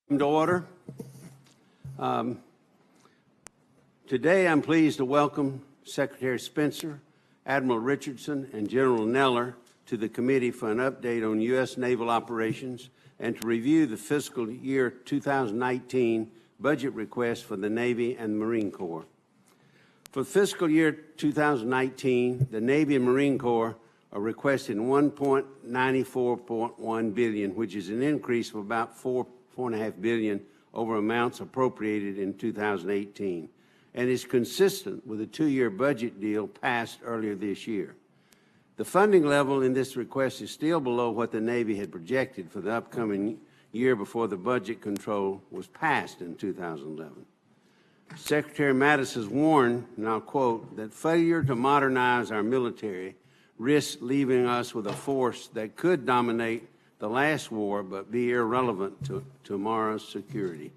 To order. Today I'm pleased to welcome Secretary Spencer, Admiral Richardson, and General Neller to the committee for an update on U.S. naval operations and to review the fiscal year 2019 budget request for the Navy and the Marine Corps. For fiscal year 2019, the Navy and Marine Corps are requesting $1.94.1 billion, which is an increase of about $4.5 billion over amounts appropriated in 2018, and is consistent with a two-year budget deal passed earlier this year. The funding level in this request is still below what the Navy had projected for the upcoming year before the budget control was passed in 2011. Secretary Mattis has warned, and I'll quote, that failure to modernize our military risks leaving us with a force that could dominate the last war but be irrelevant to tomorrow's security.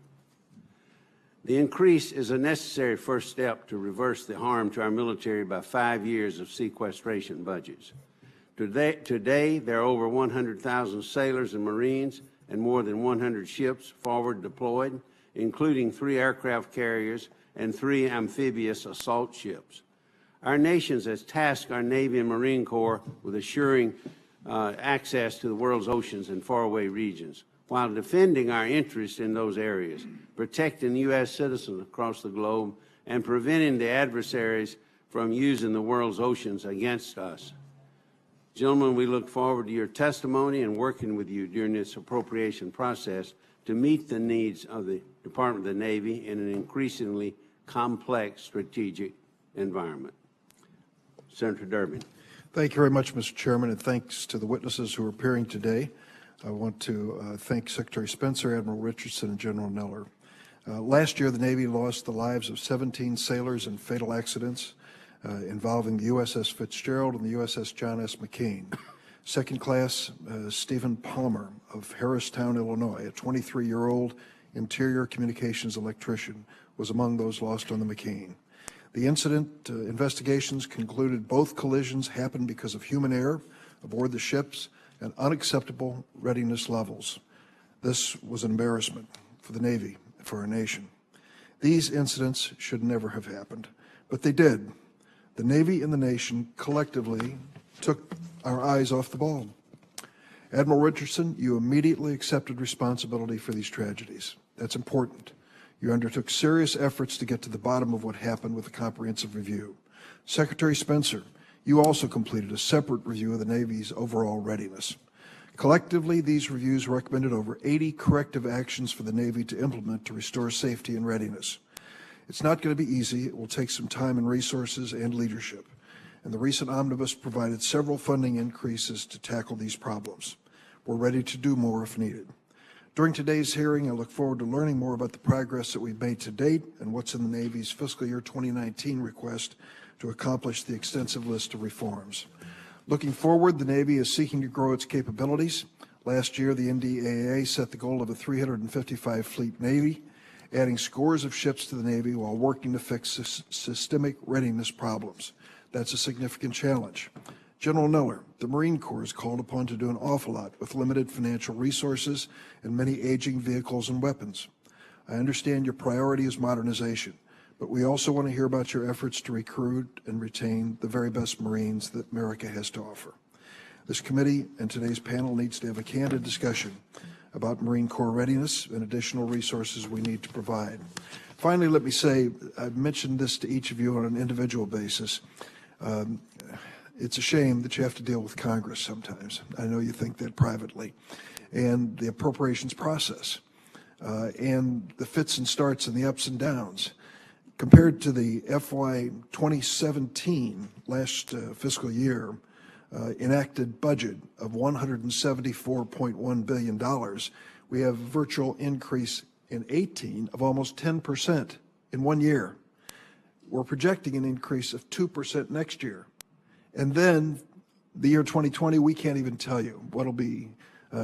The increase is a necessary first step to reverse the harm to our military by 5 years of sequestration budgets. Today there are over 100,000 sailors and Marines and more than 100 ships forward deployed, including 3 aircraft carriers and 3 amphibious assault ships. Our nation has tasked our Navy and Marine Corps with assuring access to the world's oceans and faraway regions, while defending our interests in those areas, protecting U.S. citizens across the globe, and preventing the adversaries from using the world's oceans against us. Gentlemen, we look forward to your testimony and working with you during this appropriation process to meet the needs of the Department of the Navy in an increasingly complex strategic environment. Senator Durbin. Thank you very much, Mr. Chairman, and thanks to the witnesses who are appearing today. I want to thank Secretary Spencer, Admiral Richardson, and General Neller. Last year, the Navy lost the lives of 17 sailors in fatal accidents involving the USS Fitzgerald and the USS John S. McCain. Second class Stephen Palmer of Harristown, Illinois, a 23-year-old interior communications electrician, was among those lost on the McCain. The incident investigations concluded both collisions happened because of human error aboard the ships and unacceptable readiness levels. This was an embarrassment for the Navy, for our nation. These incidents should never have happened, but they did. The Navy and the nation collectively took our eyes off the ball. Admiral Richardson, you immediately accepted responsibility for these tragedies. That's important. You undertook serious efforts to get to the bottom of what happened with a comprehensive review. Secretary Spencer, you also completed a separate review of the Navy's overall readiness. Collectively, these reviews recommended over 80 corrective actions for the Navy to implement to restore safety and readiness. It's not going to be easy. It will take some time and resources and leadership. And the recent omnibus provided several funding increases to tackle these problems. We're ready to do more if needed. During today's hearing, I look forward to learning more about the progress that we've made to date and what's in the Navy's fiscal year 2019 request to accomplish the extensive list of reforms. Looking forward, the Navy is seeking to grow its capabilities. Last year, the NDAA set the goal of a 355 fleet Navy, adding scores of ships to the Navy while working to fix systemic readiness problems. That's a significant challenge. General Neller, the Marine Corps is called upon to do an awful lot with limited financial resources and many aging vehicles and weapons. I understand your priority is modernization, but we also want to hear about your efforts to recruit and retain the very best Marines that America has to offer. This committee and today's panel needs to have a candid discussion about Marine Corps readiness and additional resources we need to provide. Finally, let me say, I've mentioned this to each of you on an individual basis. It's a shame that you have to deal with Congress sometimes. I know you think that privately. And the appropriations process, and the fits and starts and the ups and downs. Compared to the FY 2017, last fiscal year, enacted budget of $174.1 billion, we have a virtual increase in 18 of almost 10% in 1 year. We're projecting an increase of 2% next year. And then the year 2020, we can't even tell you what will be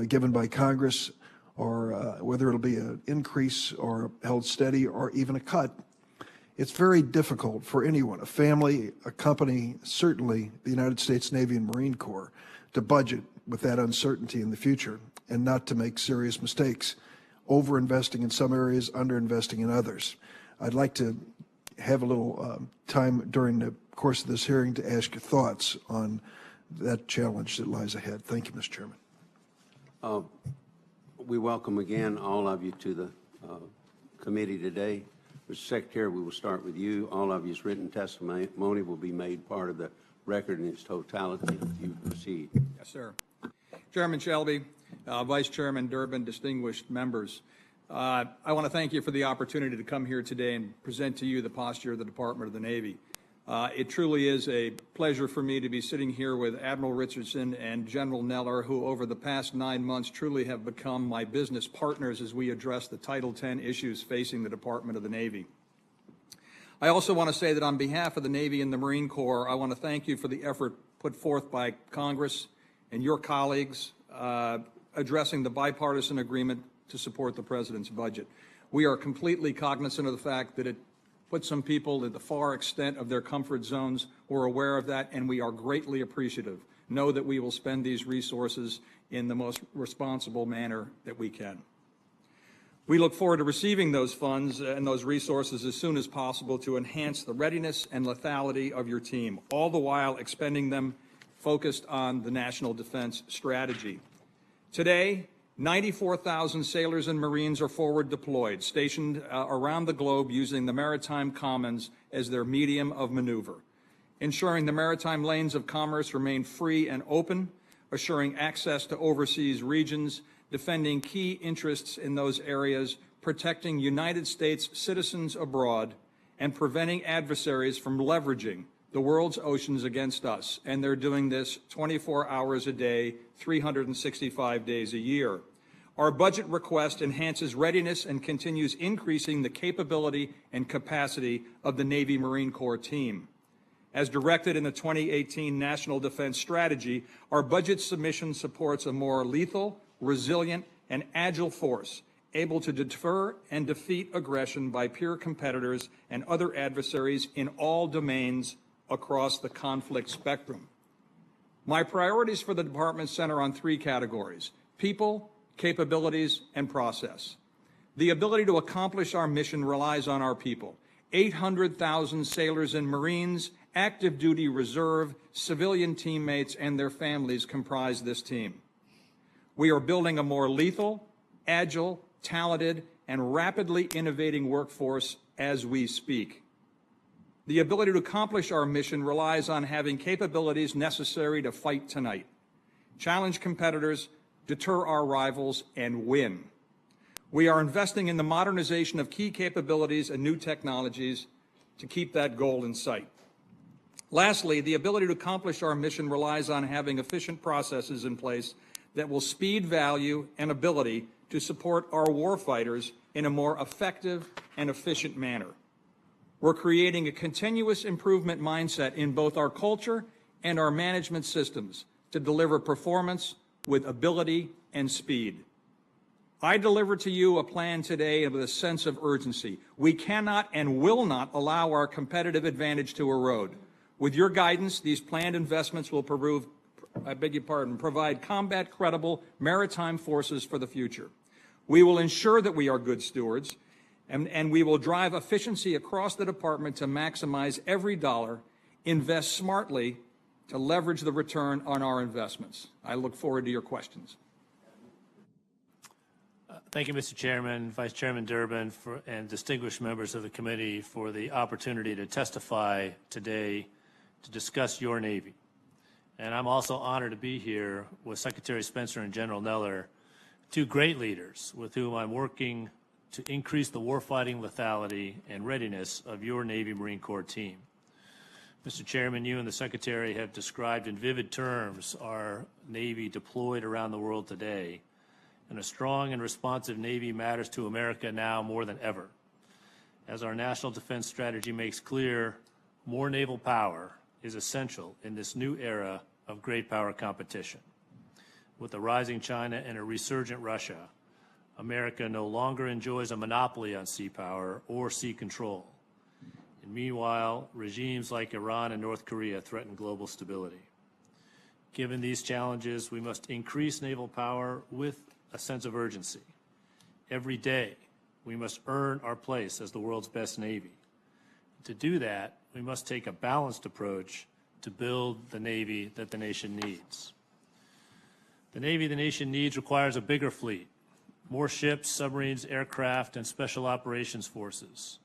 given by Congress or whether it'll be an increase or held steady or even a cut. It's very difficult for anyone, a family, a company, certainly the United States Navy and Marine Corps, to budget with that uncertainty in the future and not to make serious mistakes. overinvesting in some areas, underinvesting in others. I'd like to have a little time during the course of this hearing to ask your thoughts on that challenge that lies ahead. Thank you, Mr. Chairman. We welcome again all of you to the committee today. Mr. Secretary, we will start with you. All of you's written testimony will be made part of the record in its totality if you proceed. Yes, sir. Chairman Shelby, Vice Chairman Durbin, distinguished members, I want to thank you for the opportunity to come here today and present to you the posture of the Department of the Navy. It truly is a pleasure for me to be sitting here with Admiral Richardson and General Neller, who over the past 9 months truly have become my business partners as we address the Title X issues facing the Department of the Navy. I also want to say that on behalf of the Navy and the Marine Corps, I want to thank you for the effort put forth by Congress and your colleagues addressing the bipartisan agreement to support the President's budget. We are completely cognizant of the fact that it put some people at the far extent of their comfort zones. We're aware of that, and we are greatly appreciative. Know that we will spend these resources in the most responsible manner that we can. We look forward to receiving those funds and those resources as soon as possible to enhance the readiness and lethality of your team, all the while expending them focused on the national defense strategy. Today, 94,000 sailors and Marines are forward deployed, stationed around the globe using the Maritime Commons as their medium of maneuver, ensuring the maritime lanes of commerce remain free and open, assuring access to overseas regions, defending key interests in those areas, protecting United States citizens abroad, and preventing adversaries from leveraging the world's oceans against us. And they're doing this 24 hours a day, 365 days a year. Our budget request enhances readiness and continues increasing the capability and capacity of the Navy Marine Corps team. As directed in the 2018 National Defense Strategy, our budget submission supports a more lethal, resilient, and agile force, able to deter and defeat aggression by peer competitors and other adversaries in all domains across the conflict spectrum. My priorities for the department center on 3 categories: people, capabilities, and process. The ability to accomplish our mission relies on our people. 800,000 sailors and Marines, active duty reserve, civilian teammates, and their families comprise this team. We are building a more lethal, agile, talented, and rapidly innovating workforce as we speak. The ability to accomplish our mission relies on having capabilities necessary to fight tonight, challenge competitors, deter our rivals, and win. We are investing in the modernization of key capabilities and new technologies to keep that goal in sight. Lastly, the ability to accomplish our mission relies on having efficient processes in place that will speed value and ability to support our warfighters in a more effective and efficient manner. We're creating a continuous improvement mindset in both our culture and our management systems to deliver performance with ability and speed. I deliver to you a plan today with a sense of urgency. We cannot and will not allow our competitive advantage to erode. With your guidance, these planned investments will provide combat credible maritime forces for the future. We will ensure that we are good stewards, and we will drive efficiency across the department to maximize every dollar, invest smartly to leverage the return on our investments. I look forward to your questions. Thank you, Mr. Chairman, Vice Chairman Durbin, and distinguished members of the committee for the opportunity to testify today to discuss your Navy. And I'm also honored to be here with Secretary Spencer and General Neller, 2 great leaders with whom I'm working to increase the warfighting lethality and readiness of your Navy Marine Corps team. Mr. Chairman, you and the Secretary have described in vivid terms our Navy deployed around the world today, and a strong and responsive Navy matters to America now more than ever. As our national defense strategy makes clear, more naval power is essential in this new era of great power competition. With a rising China and a resurgent Russia, America no longer enjoys a monopoly on sea power or sea control. And meanwhile, regimes like Iran and North Korea threaten global stability. Given these challenges, we must increase naval power with a sense of urgency. every day, we must earn our place as the world's best Navy. To do that, we must take a balanced approach to build the Navy that the nation needs. The Navy the nation needs requires a bigger fleet, more ships, submarines, aircraft, and special operations forces.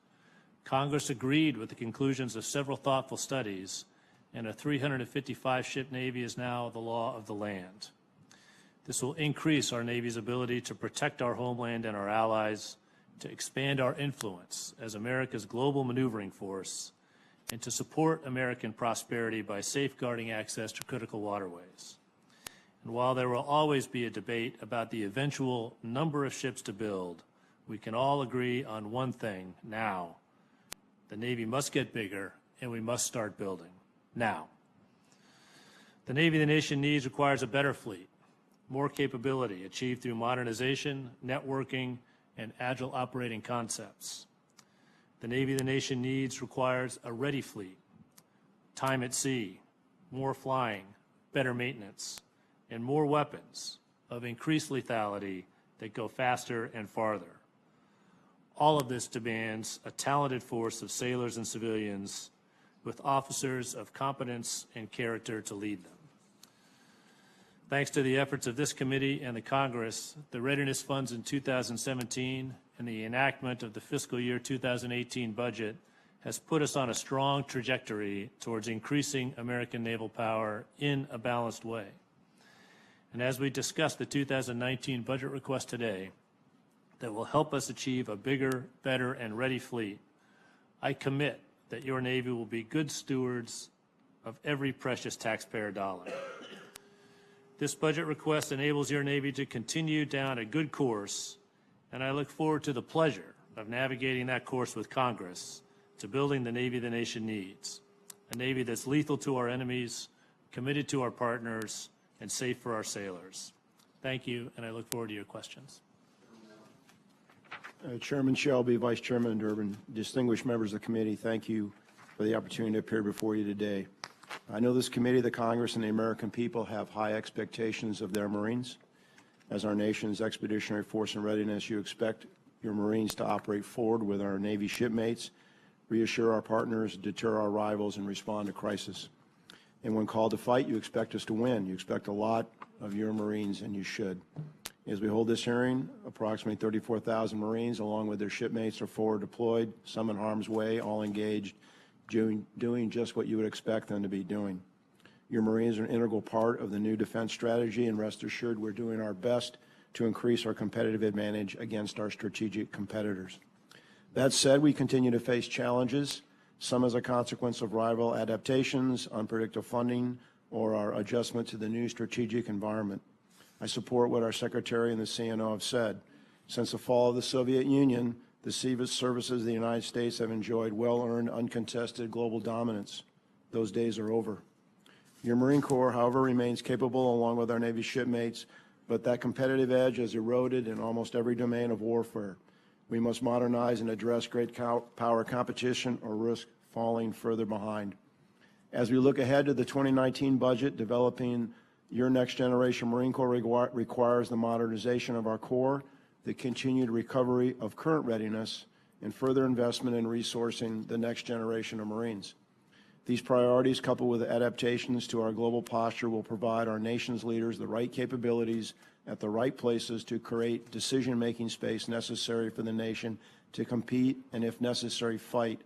Congress agreed with the conclusions of several thoughtful studies, and a 355-ship Navy is now the law of the land. This will increase our Navy's ability to protect our homeland and our allies, to expand our influence as America's global maneuvering force, and to support American prosperity by safeguarding access to critical waterways. And while there will always be a debate about the eventual number of ships to build, we can all agree on one thing now. The Navy must get bigger, and we must start building now. The Navy the nation needs requires a better fleet, more capability achieved through modernization, networking, and agile operating concepts. The Navy the nation needs requires a ready fleet, time at sea, more flying, better maintenance, and more weapons of increased lethality that go faster and farther. All of this demands a talented force of sailors and civilians with officers of competence and character to lead them. Thanks to the efforts of this committee and the Congress, the readiness funds in 2017 and the enactment of the fiscal year 2018 budget has put us on a strong trajectory towards increasing American naval power in a balanced way. And as we discuss the 2019 budget request today that will help us achieve a bigger, better, and ready fleet, I commit that your Navy will be good stewards of every precious taxpayer dollar. This budget request enables your Navy to continue down a good course, and I look forward to the pleasure of navigating that course with Congress to building the Navy the nation needs, a Navy that's lethal to our enemies, committed to our partners, and safe for our sailors. Thank you, and I look forward to your questions. Chairman Shelby, Vice Chairman Durbin, distinguished members of the committee, thank you for the opportunity to appear before you today. I know this committee, the Congress, and the American people have high expectations of their Marines. As our nation's expeditionary force in readiness, you expect your Marines to operate forward with our Navy shipmates, reassure our partners, deter our rivals, and respond to crisis. And when called to fight, you expect us to win. You expect a lot of your Marines, and you should. As we hold this hearing, approximately 34,000 Marines, along with their shipmates, are forward deployed, some in harm's way, all engaged, doing just what you would expect them to be doing. Your Marines are an integral part of the new defense strategy, and rest assured we're doing our best to increase our competitive advantage against our strategic competitors. That said, we continue to face challenges, some as a consequence of rival adaptations, unpredictable funding, or our adjustment to the new strategic environment. I support what our Secretary and the CNO have said. Since the fall of the Soviet Union, the services of the United States have enjoyed well-earned, uncontested global dominance. Those days are over. Your Marine Corps, however, remains capable along with our Navy shipmates, but that competitive edge has eroded in almost every domain of warfare. We must modernize and address great power competition or risk falling further behind. As we look ahead to the 2019 budget, developing your next generation Marine Corps requires the modernization of our Corps, the continued recovery of current readiness, and further investment in resourcing the next generation of Marines. These priorities, coupled with adaptations to our global posture, will provide our nation's leaders the right capabilities at the right places to create decision-making space necessary for the nation to compete and, if necessary, fight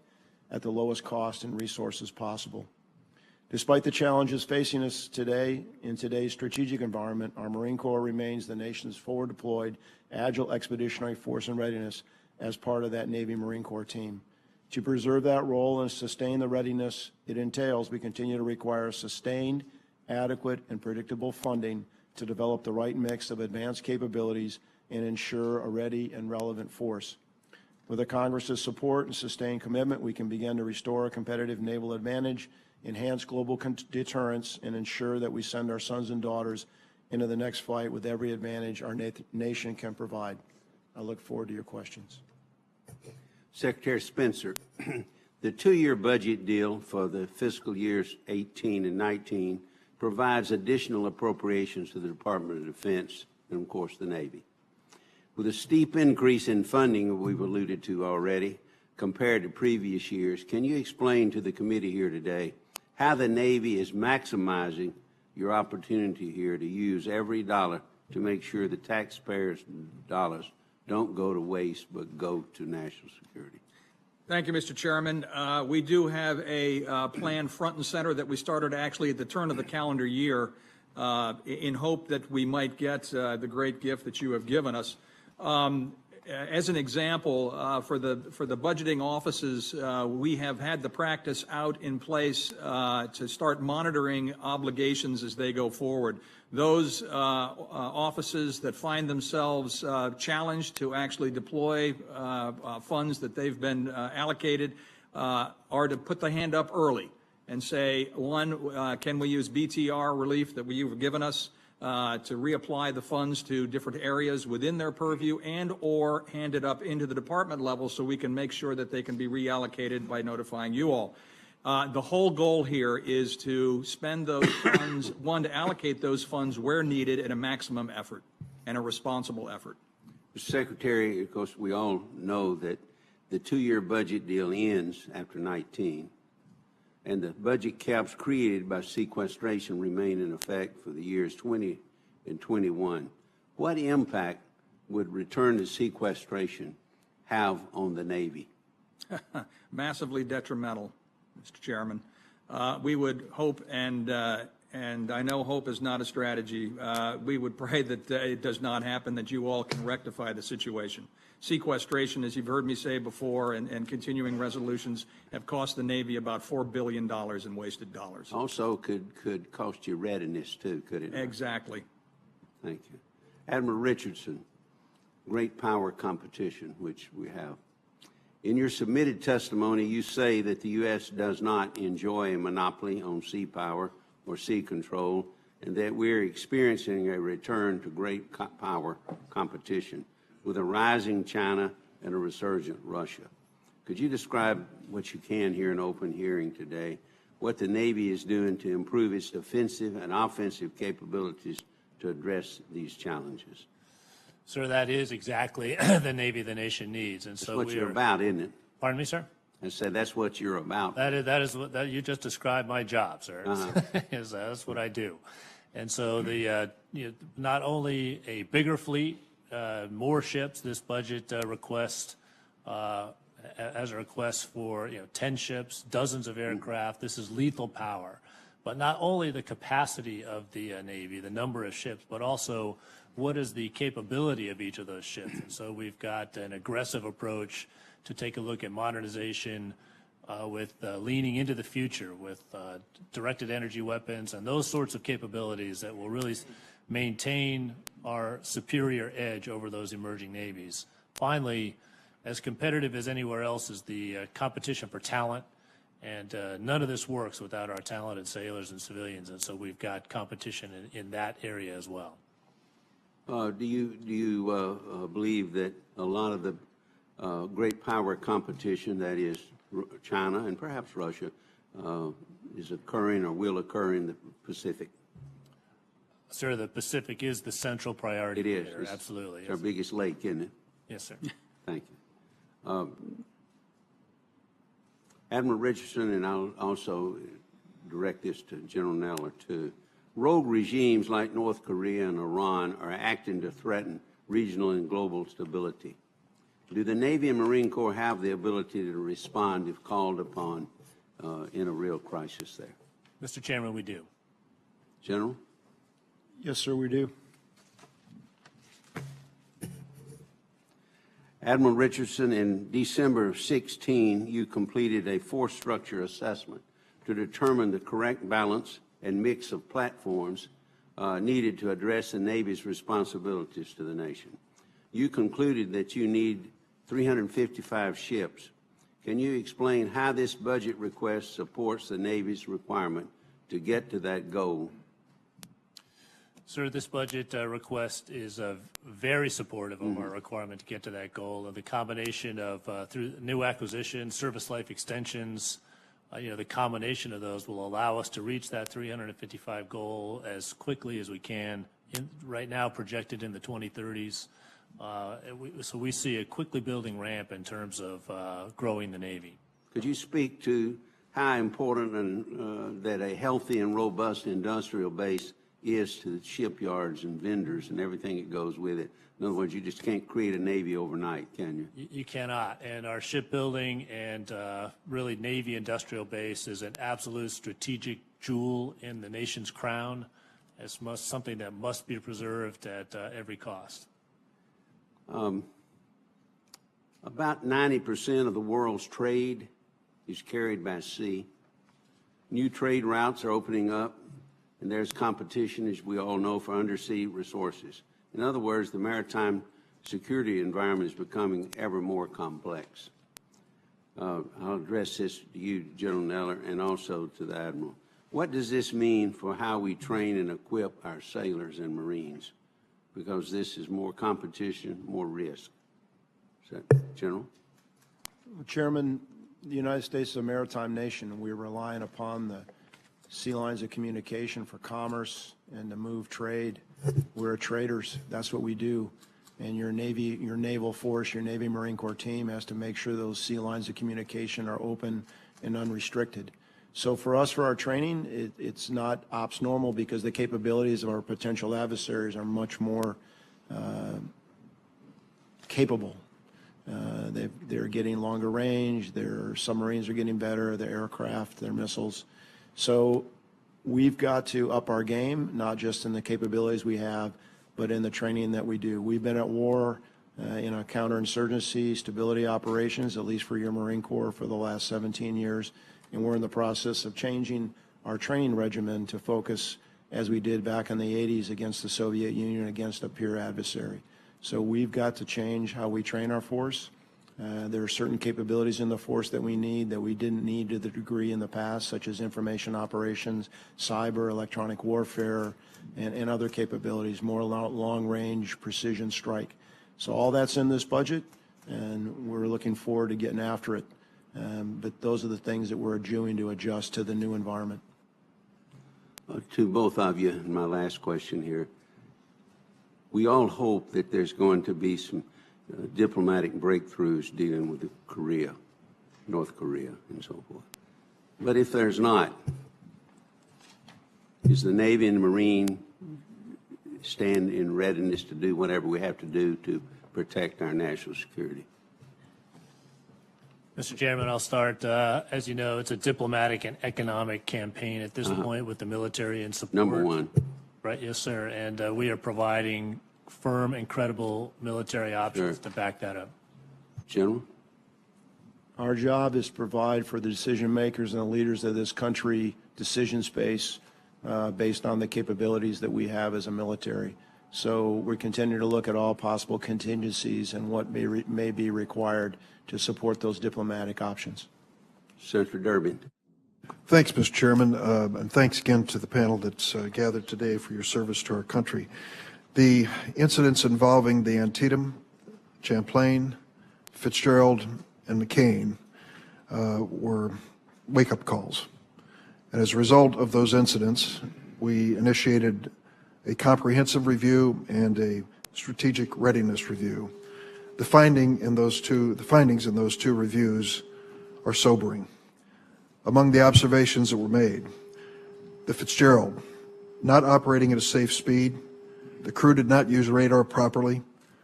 at the lowest cost and resources possible. Despite the challenges facing us today in today's strategic environment, our Marine Corps remains the nation's forward-deployed, agile expeditionary force in readiness as part of that Navy Marine Corps team. To preserve that role and sustain the readiness it entails, we continue to require sustained, adequate, and predictable funding to develop the right mix of advanced capabilities and ensure a ready and relevant force. With the Congress's support and sustained commitment, we can begin to restore a competitive naval advantage, enhance global deterrence, and ensure that we send our sons and daughters into the next fight with every advantage our nation can provide. I look forward to your questions. Secretary Spencer, the two-year budget deal for the fiscal years 18 and 19 provides additional appropriations to the Department of Defense and, of course, the Navy. With a steep increase in funding we've alluded to already compared to previous years, can you explain to the committee here today how the Navy is maximizing your opportunity here to use every dollar to make sure the taxpayers' dollars don't go to waste but go to national security? Thank you, Mr. Chairman. We do have a plan front and center that we started actually at the turn of the calendar year in hope that we might get the great gift that you have given us. As an example, for the budgeting offices, we have had the practice out in place to start monitoring obligations as they go forward. Those offices that find themselves challenged to actually deploy funds that they've been allocated are to put the hand up early and say, one, can we use BTR relief that you've given us to reapply the funds to different areas within their purview, and or hand it up into the department level so we can make sure that they can be reallocated by notifying you all. The whole goal here is to spend those funds, one, to allocate those funds where needed at a maximum effort and a responsible effort. Mr. Secretary, of course, we all know that the two-year budget deal ends after 19, and the budget caps created by sequestration remain in effect for the years 20 and 21. What impact would return to sequestration have on the Navy? Massively detrimental, Mr. Chairman. We would hope, and I know hope is not a strategy, we would pray that it does not happen, that you all can rectify the situation. Sequestration, as you've heard me say before, and continuing resolutions have cost the Navy about $4 billion in wasted dollars. Also could cost you readiness too, could it not? Exactly. Thank you. Admiral Richardson, great power competition, which we have. In your submitted testimony, you say that the U.S. does not enjoy a monopoly on sea power or sea control, and that we're experiencing a return to great power competition with a rising China and a resurgent Russia. Could you describe what you can here in open hearing today, what the Navy is doing to improve its defensive and offensive capabilities to address these challenges? Sir, that is exactly the Navy the nation needs. And so that's what you're about, isn't it? Pardon me, sir? I said that's what you're about. That is what you just described my job, sir. That's what I do. And so not only a bigger fleet, more ships. This budget request as a request for 10 ships, dozens of aircraft. This is lethal power. But not only the capacity of the Navy, the number of ships, but also what is the capability of each of those ships. And so we've got an aggressive approach to take a look at modernization with leaning into the future with directed energy weapons and those sorts of capabilities that will really maintain our superior edge over those emerging navies. Finally, as competitive as anywhere else is the competition for talent, and none of this works without our talented sailors and civilians, and so we've got competition in that area as well. Do you believe that a lot of the great power competition, that is China and perhaps Russia, is occurring or will occur in the Pacific? Sir, the Pacific is the central priority. It is. There. Absolutely. It's our biggest lake, isn't it? Yes, sir. Thank you. Admiral Richardson, and I'll also direct this to General Neller too. Rogue regimes like North Korea and Iran are acting to threaten regional and global stability. Do the Navy and Marine Corps have the ability to respond if called upon in a real crisis there? Mr. Chairman, we do. General? Yes, sir, we do. Admiral Richardson, in December of 16, you completed a force structure assessment to determine the correct balance and mix of platforms needed to address the Navy's responsibilities to the nation. You concluded that you need 355 ships. Can you explain how this budget request supports the Navy's requirement to get to that goal? Sir, this budget request is very supportive of our requirement to get to that goal. And the combination of through new acquisitions, service life extensions, the combination of those will allow us to reach that 355 goal as quickly as we can. Right now, projected in the 2030s. So we see a quickly building ramp in terms of growing the Navy. Could you speak to how important that a healthy and robust industrial base is to the shipyards and vendors and everything that goes with it? In other words, you just can't create a Navy overnight, can you? You cannot. And our shipbuilding and really Navy industrial base is an absolute strategic jewel in the nation's crown. It's something that must be preserved at every cost. About 90% of the world's trade is carried by sea. New trade routes are opening up, and there's competition, as we all know, for undersea resources. In other words, the maritime security environment is becoming ever more complex. I'll address this to you, General Neller, and also to the Admiral. What does this mean for how we train and equip our sailors and Marines? Because this is more competition, more risk. So, General? Chairman, the United States is a maritime nation, and we're relying upon the sea lines of communication for commerce and to move trade. We're traders. That's what we do. And your Navy, your naval force, your Navy Marine Corps team has to make sure those sea lines of communication are open and unrestricted. So for us, for our training, it's not ops normal because the capabilities of our potential adversaries are much more capable. They're getting longer range, their submarines are getting better, their aircraft, their missiles. So we've got to up our game, not just in the capabilities we have, but in the training that we do. We've been at war in a counterinsurgency, stability operations, at least for your Marine Corps, for the last 17 years. And we're in the process of changing our training regimen to focus, as we did back in the 80s, against the Soviet Union, against a peer adversary. So we've got to change how we train our force. There are certain capabilities in the force that we need that we didn't need to the degree in the past, such as information operations, cyber, electronic warfare, and other capabilities, more long-range precision strike. So all that's in this budget, and we're looking forward to getting after it. But those are the things that we're doing to adjust to the new environment. To both of you, my last question here. We all hope that there's going to be some diplomatic breakthroughs dealing with Korea, North Korea, and so forth. But if there's not, is the Navy and the Marine stand in readiness to do whatever we have to do to protect our national security? Mr. Chairman, I'll start. As you know, it's a diplomatic and economic campaign at this point with the military and support. Number one. Right, yes, sir. And we are providing firm and credible military options to back that up. General? Our job is to provide for the decision makers and the leaders of this country decision space based on the capabilities that we have as a military. So we continue to look at all possible contingencies and what may be required to support those diplomatic options. Senator Durbin. Thanks, Mr. Chairman, and thanks again to the panel that's gathered today for your service to our country. The incidents involving the Antietam, Champlain, Fitzgerald, and McCain were wake-up calls. And as a result of those incidents, we initiated a comprehensive review and a strategic readiness review. The findings in those two reviews are sobering. Among the observations that were made, the Fitzgerald, not operating at a safe speed, the crew did not use radar properly,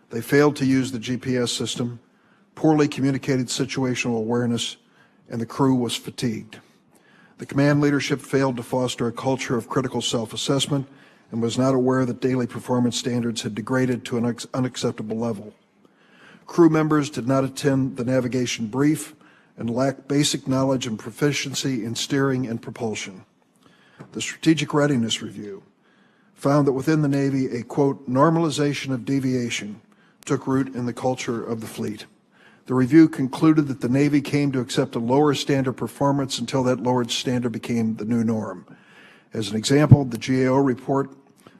they failed to use the GPS system, poorly communicated situational awareness, and the crew was fatigued. The command leadership failed to foster a culture of critical self-assessment and was not aware that daily performance standards had degraded to an unacceptable level. Crew members did not attend the navigation brief and lacked basic knowledge and proficiency in steering and propulsion. The Strategic Readiness Review found that within the Navy, a, quote, normalization of deviation took root in the culture of the fleet. The review concluded that the Navy came to accept a lower standard performance until that lowered standard became the new norm. As an example, the GAO report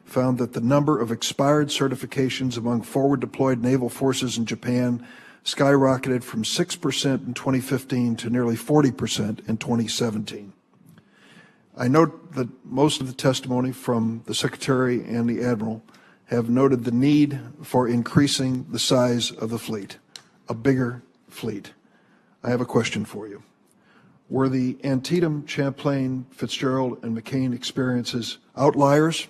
found that the number of expired certifications among forward deployed naval forces in Japan skyrocketed from 6% in 2015 to nearly 40% in 2017. I note that most of the testimony from the Secretary and the Admiral have noted the need for increasing the size of the fleet, a bigger fleet. I have a question for you. Were the Antietam, Champlain, Fitzgerald, and McCain experiences outliers,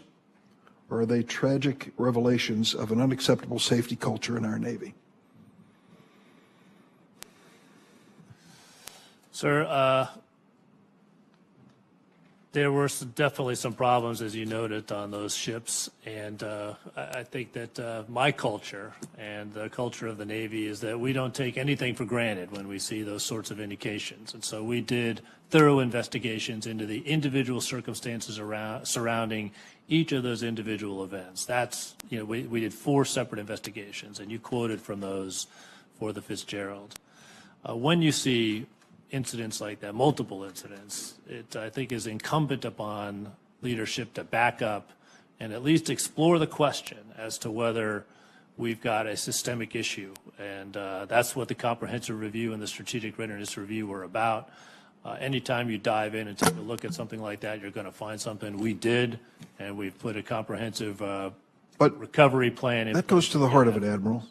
or are they tragic revelations of an unacceptable safety culture in our Navy? Sir, there were definitely some problems, as you noted, on those ships, and I think that my culture and the culture of the Navy is that we don't take anything for granted when we see those sorts of indications. And so we did thorough investigations into the individual circumstances surrounding each of those individual events. That's, we did 4 separate investigations, and you quoted from those for the Fitzgerald. When you see incidents like that, multiple incidents, it, I think, is incumbent upon leadership to back up and at least explore the question as to whether we've got a systemic issue. And that's what the comprehensive review and the strategic readiness review were about. Anytime you dive in and take a look at something like that, you're going to find something. We did, and we've put a comprehensive recovery plan in. That goes to the heart of it, Admiral.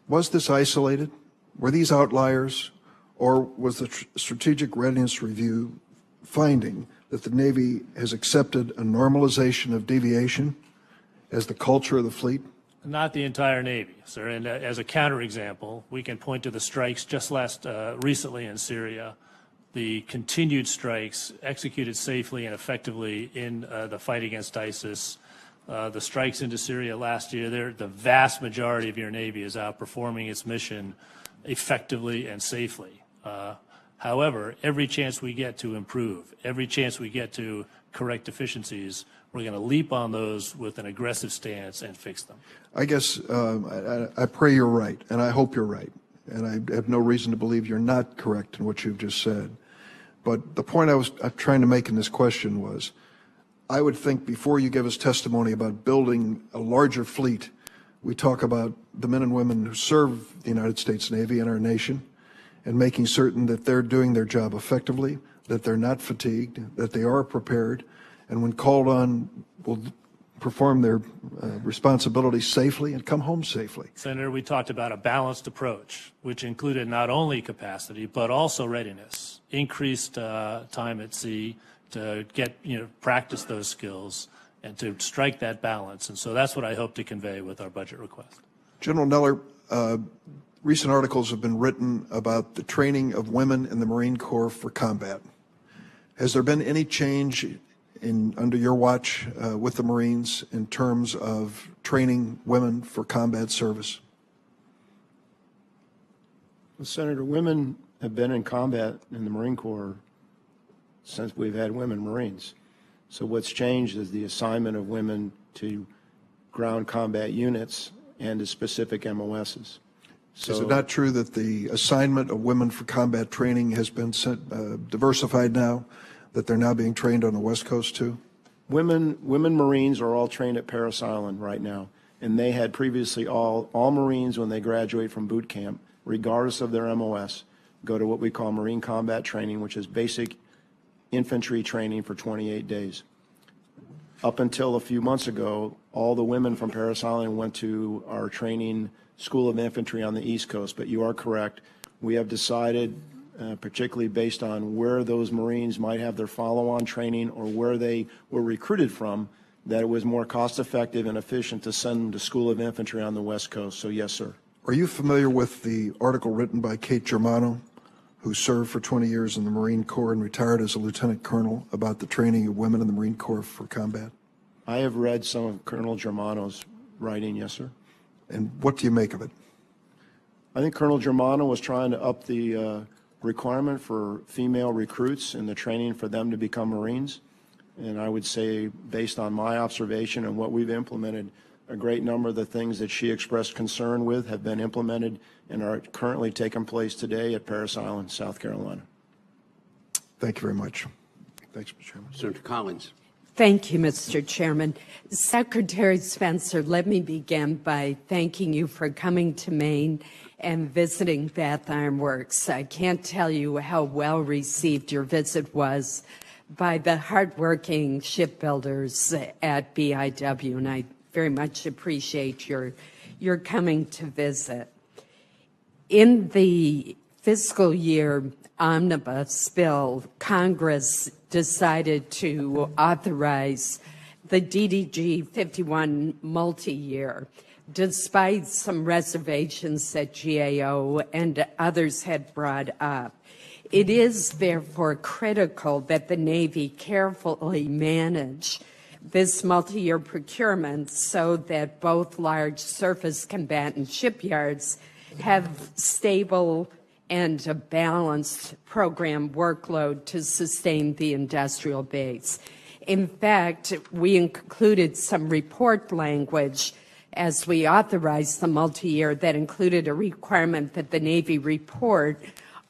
Was this isolated? Were these outliers? Or was the Strategic Readiness Review finding that the Navy has accepted a normalization of deviation as the culture of the fleet? Not the entire Navy, sir. And as a counterexample, we can point to the strikes just recently in Syria, the continued strikes executed safely and effectively in the fight against ISIS. The strikes into Syria last year, the vast majority of your Navy is outperforming its mission effectively and safely. However, every chance we get to improve, every chance we get to correct deficiencies, we're going to leap on those with an aggressive stance and fix them. I guess I pray you're right, and I hope you're right, and I have no reason to believe you're not correct in what you've just said. But the point I'm trying to make in this question was, I would think before you give us testimony about building a larger fleet, we talk about the men and women who serve the United States Navy and our nation, and making certain that they're doing their job effectively, that they're not fatigued, that they are prepared, and when called on, will perform their responsibilities safely and come home safely. Senator, we talked about a balanced approach, which included not only capacity, but also readiness, increased time at sea to get, practice those skills and to strike that balance. And so that's what I hope to convey with our budget request. General Neller, recent articles have been written about the training of women in the Marine Corps for combat. Has there been any change under your watch with the Marines in terms of training women for combat service? Well, Senator, women have been in combat in the Marine Corps since we've had women Marines. So what's changed is the assignment of women to ground combat units and to specific MOSs. So, is it not true that the assignment of women for combat training has been diversified now, that they're now being trained on the West Coast too? Women Marines are all trained at Parris Island right now, and they had previously all Marines when they graduate from boot camp, regardless of their MOS, go to what we call Marine Combat Training, which is basic infantry training for 28 days. Up until a few months ago, all the women from Parris Island went to our training School of Infantry on the East Coast, but you are correct. We have decided, particularly based on where those Marines might have their follow-on training or where they were recruited from, that it was more cost-effective and efficient to send them to School of Infantry on the West Coast. So yes, sir. Are you familiar with the article written by Kate Germano, who served for 20 years in the Marine Corps and retired as a lieutenant colonel, about the training of women in the Marine Corps for combat? I have read some of Colonel Germano's writing, yes, sir. And what do you make of it? I think Colonel Germano was trying to up the requirement for female recruits and the training for them to become Marines. And I would say, based on my observation and what we've implemented, a great number of the things that she expressed concern with have been implemented and are currently taking place today at Parris Island, South Carolina. Thank you very much. Thanks, Mr. Chairman. Senator Collins. Thank you, Mr. Chairman. Secretary Spencer, let me begin by thanking you for coming to Maine and visiting Bath Iron Works. I can't tell you how well received your visit was by the hardworking shipbuilders at BIW, and I very much appreciate your coming to visit. In the fiscal year omnibus bill, Congress decided to authorize the DDG 51 multi-year, despite some reservations that GAO and others had brought up. It is therefore critical that the Navy carefully manage this multi-year procurement so that both large surface combatant shipyards have stable and a balanced program workload to sustain the industrial base. In fact, we included some report language as we authorized the multi-year that included a requirement that the Navy report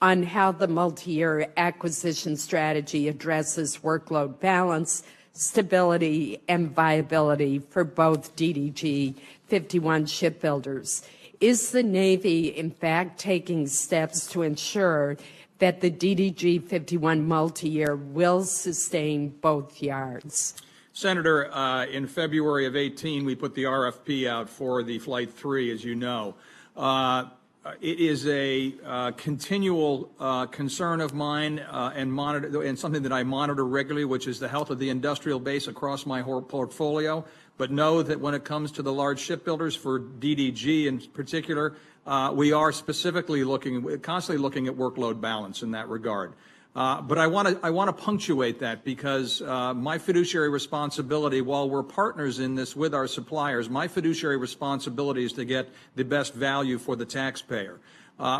on how the multi-year acquisition strategy addresses workload balance, stability, and viability for both DDG 51 shipbuilders. Is the Navy, in fact, taking steps to ensure that the DDG 51 multi-year will sustain both yards? Senator, in February of 18, we put the RFP out for the Flight 3, as you know. It is a continual concern of mine and something that I monitor regularly, which is the health of the industrial base across my whole portfolio. But know that when it comes to the large shipbuilders, for DDG in particular, we are specifically constantly looking at workload balance in that regard. But I want to punctuate that because my fiduciary responsibility, while we're partners in this with our suppliers, my fiduciary responsibility is to get the best value for the taxpayer.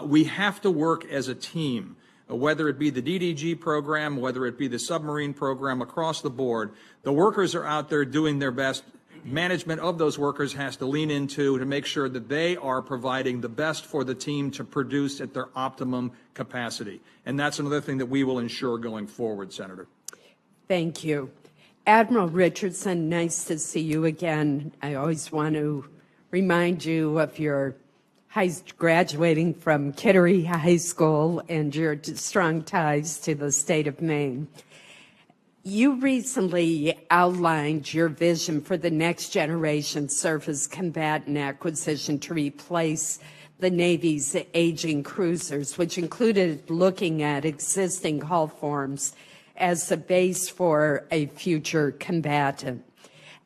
We have to work as a team, whether it be the DDG program, whether it be the submarine program, across the board. The workers are out there doing their best. Management of those workers has to lean into to make sure that they are providing the best for the team to produce at their optimum capacity. And that's another thing that we will ensure going forward, Senator. Thank you. Admiral Richardson, nice to see you again. I always want to remind you of your graduating from Kittery High School and your strong ties to the state of Maine. You recently outlined your vision for the next generation surface combatant acquisition to replace the Navy's aging cruisers, which included looking at existing hull forms as the base for a future combatant.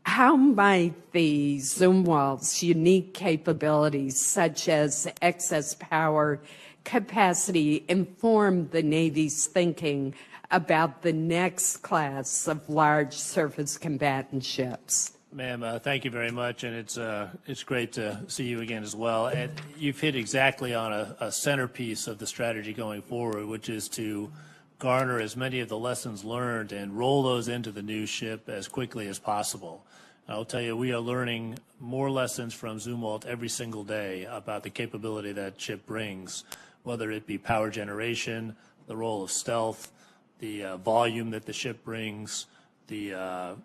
How might the Zumwalt's unique capabilities, such as excess power capacity, inform the Navy's thinking about the next class of large surface combatant ships? Ma'am, thank you very much, and it's great to see you again as well. And you've hit exactly on a centerpiece of the strategy going forward, which is to garner as many of the lessons learned and roll those into the new ship as quickly as possible. I'll tell you, we are learning more lessons from Zumwalt every single day about the capability that ship brings, whether it be power generation, the role of stealth, the volume that the ship brings, the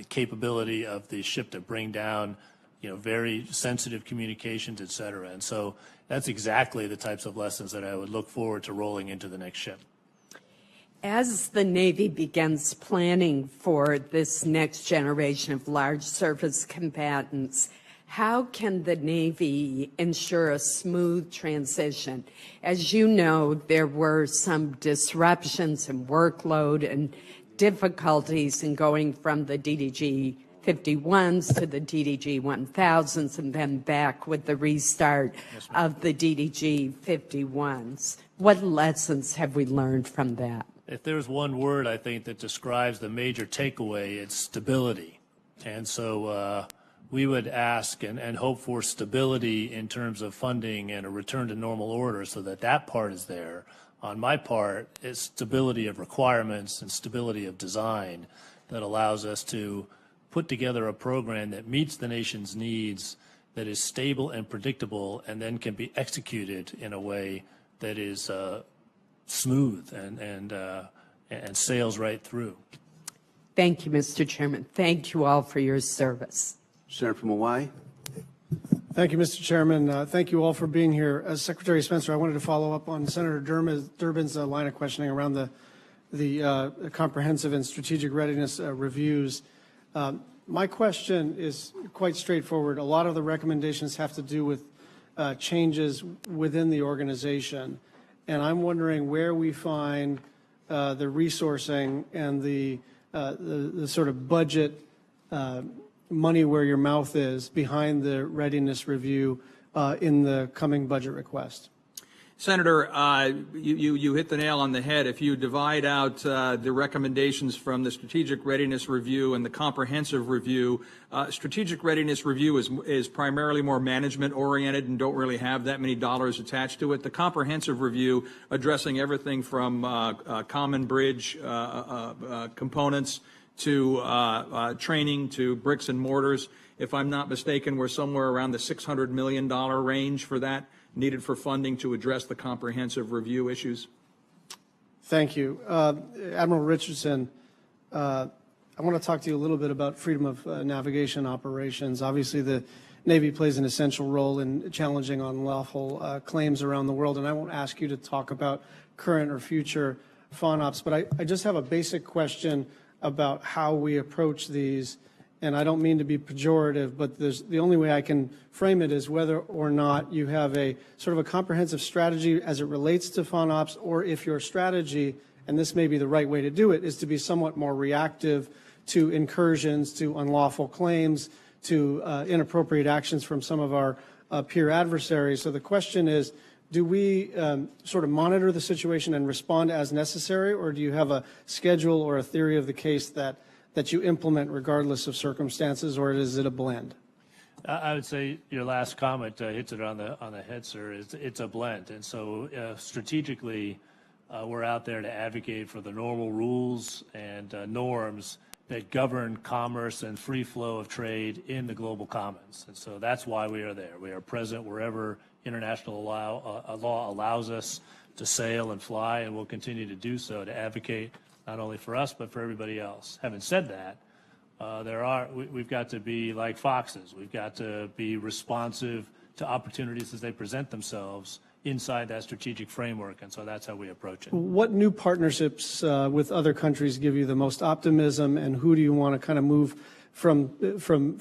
capability of the ship to bring down, very sensitive communications, et cetera. And so that's exactly the types of lessons that I would look forward to rolling into the next ship. As the Navy begins planning for this next generation of large surface combatants, how can the Navy ensure a smooth transition? As you know, there were some disruptions in workload and difficulties in going from the DDG 51s to the DDG 1000s and then back with the restart of the DDG 51s. What lessons have we learned from that? If there's one word, I think, that describes the major takeaway, it's stability. And so we would ask and hope for stability in terms of funding and a return to normal order so that part is there. On my part, it's stability of requirements and stability of design that allows us to put together a program that meets the nation's needs, that is stable and predictable, and then can be executed in a way that is smooth and sails right through. Thank you, Mr. Chairman. Thank you all for your service. Senator from Hawaii. Thank you, Mr. Chairman. Thank you all for being here. As Secretary Spencer, I wanted to follow up on Senator Durbin's line of questioning around the comprehensive and strategic readiness reviews. My question is quite straightforward. A lot of the recommendations have to do with changes within the organization, and I'm wondering where we find the resourcing and the sort of budget money where your mouth is behind the readiness review in the coming budget request. Senator, you hit the nail on the head. If you divide out the recommendations from the Strategic Readiness Review and the Comprehensive Review, Strategic Readiness Review is primarily more management-oriented and don't really have that many dollars attached to it. The Comprehensive Review, addressing everything from common bridge components to training to bricks and mortars. If I'm not mistaken, we're somewhere around the $600 million range for that, needed for funding to address the comprehensive review issues. Thank you. Admiral Richardson, I want to talk to you a little bit about freedom of navigation operations. Obviously, the Navy plays an essential role in challenging unlawful claims around the world, and I won't ask you to talk about current or future FONOPs, but I just have a basic question about how we approach these. And I don't mean to be pejorative, but the only way I can frame it is whether or not you have a sort of a comprehensive strategy as it relates to FONOPs, or if your strategy, and this may be the right way to do it, is to be somewhat more reactive to incursions, to unlawful claims, to inappropriate actions from some of our peer adversaries. So the question is, do we sort of monitor the situation and respond as necessary, or do you have a schedule or a theory of the case that you implement regardless of circumstances, or is it a blend? I would say your last comment hits it on the head, sir. It's a blend, and so strategically, we're out there to advocate for the normal rules and norms that govern commerce and free flow of trade in the global commons, and so that's why we are there. We are present wherever international law allows us to sail and fly, and we'll continue to do so to advocate not only for us, but for everybody else. Having said that, we've got to be like foxes. We've got to be responsive to opportunities as they present themselves inside that strategic framework, and so that's how we approach it. What new partnerships with other countries give you the most optimism, and who do you want to kind of move from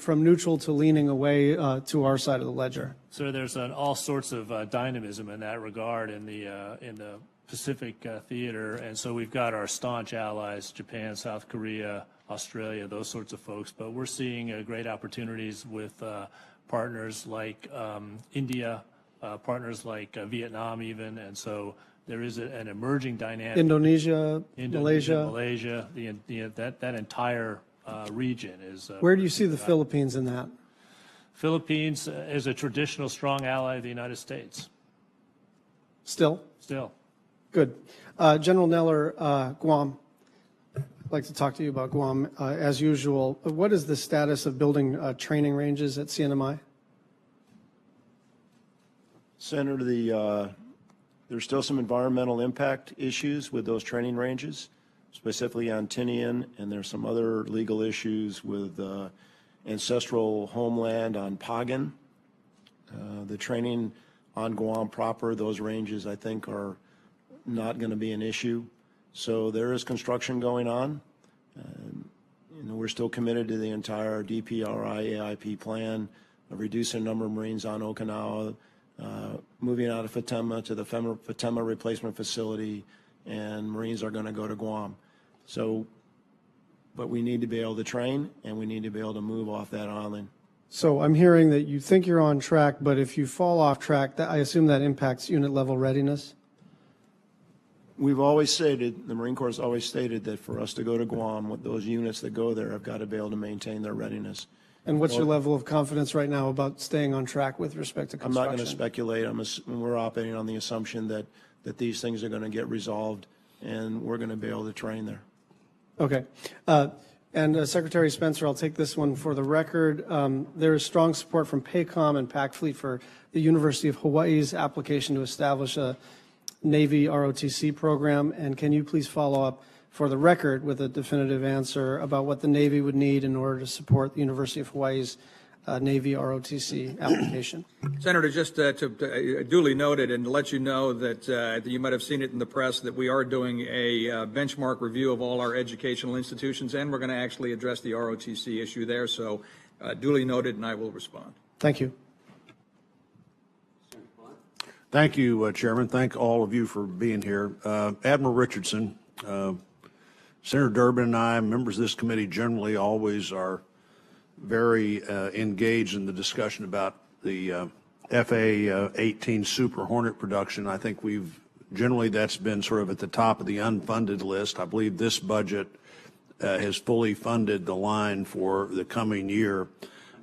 neutral to leaning away to our side of the ledger? So there's all sorts of dynamism in that regard in the Pacific theater, and so we've got our staunch allies, Japan, South Korea, Australia, those sorts of folks, but we're seeing great opportunities with partners like India, partners like Vietnam even, and so there is an emerging dynamic. Malaysia. Malaysia, that entire region is. Where do you see the Philippines in that? Philippines is a traditional strong ally of the United States. Still? Still. Good. General Neller, Guam. I'd like to talk to you about Guam. As usual, what is the status of building training ranges at CNMI? Senator, there's still some environmental impact issues with those training ranges, specifically on Tinian, and there's some other legal issues with ancestral homeland on Pagan. The training on Guam proper, those ranges, I think, are not going to be an issue. So there is construction going on. We're still committed to the entire DPRI AIP plan of reducing the number of Marines on Okinawa, moving out of Fatema to the Fatema replacement facility, and Marines are going to go to Guam. So, but we need to be able to train, and we need to be able to move off that island. So I'm hearing that you think you're on track, but if you fall off track, I assume that impacts unit level readiness? We've always stated, the Marine Corps has always stated that for us to go to Guam, with those units that go there have got to be able to maintain their readiness. And what's your level of confidence right now about staying on track with respect to construction? I'm not going to speculate. We're operating on the assumption that these things are going to get resolved, and we're going to be able to train there. Okay. And Secretary Spencer, I'll take this one for the record. There is strong support from PACOM and PACFleet for the University of Hawaii's application to establish a Navy ROTC program. And can you please follow up for the record with a definitive answer about what the Navy would need in order to support the University of Hawaii's Navy ROTC application. Senator, just duly noted, and to let you know that you might have seen it in the press, that we are doing a benchmark review of all our educational institutions, and we're going to actually address the ROTC issue there. So duly noted, and I will respond. Thank you. Thank you, Chairman. Thank all of you for being here. Admiral Richardson, Senator Durbin and I, members of this committee generally always are very engaged in the discussion about the FA-18 Super Hornet production. I think that's been sort of at the top of the unfunded list. I believe this budget has fully funded the line for the coming year.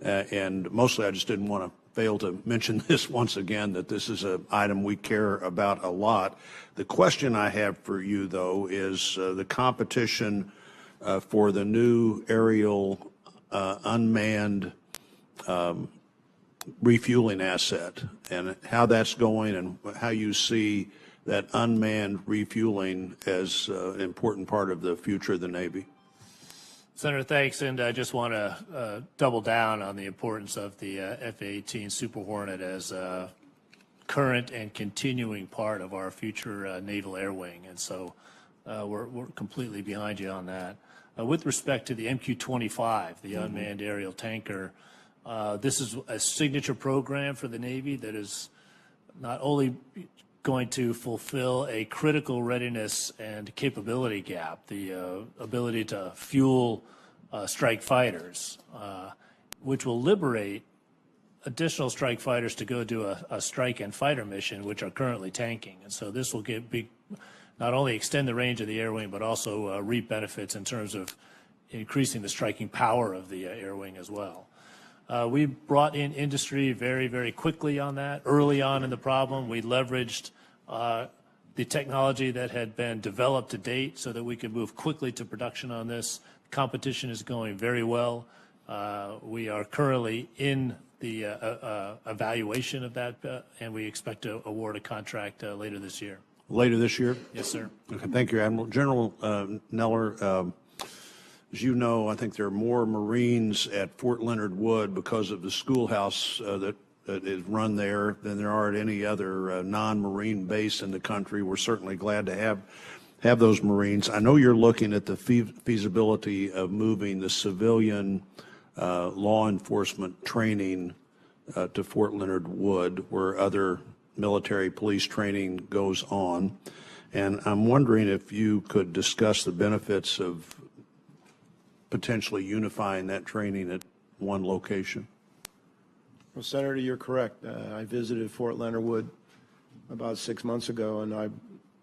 And mostly I just didn't want to fail to mention this once again, that this is an item we care about a lot. The question I have for you, though, is the competition for the new aerial unmanned refueling asset, and how that's going, and how you see that unmanned refueling as an important part of the future of the Navy. Senator, thanks, and I just want to double down on the importance of the F-18 Super Hornet as a current and continuing part of our future naval air wing, and so we're completely behind you on that. With respect to the MQ-25, the unmanned aerial tanker, this is a signature program for the Navy that is not only going to fulfill a critical readiness and capability gap, the ability to fuel strike fighters, which will liberate additional strike fighters to go do a strike and fighter mission, which are currently tanking. And so this will not only extend the range of the air wing, but also reap benefits in terms of increasing the striking power of the air wing as well. We brought in industry very, very quickly on that. Early on in the problem, we leveraged the technology that had been developed to date so that we could move quickly to production on this. Competition is going very well. We are currently in the evaluation of that, and we expect to award a contract later this year. Later this year? Yes, sir. Okay, thank you, Admiral. General Neller, as you know, I think there are more Marines at Fort Leonard Wood because of the schoolhouse that is run there than there are at any other non-Marine base in the country. We're certainly glad to have those Marines. I know you're looking at the feasibility of moving the civilian law enforcement training to Fort Leonard Wood, where other military police training goes on. And I'm wondering if you could discuss the benefits of potentially unifying that training at one location. Well, Senator, you're correct. I visited Fort Leonard Wood about 6 months ago, and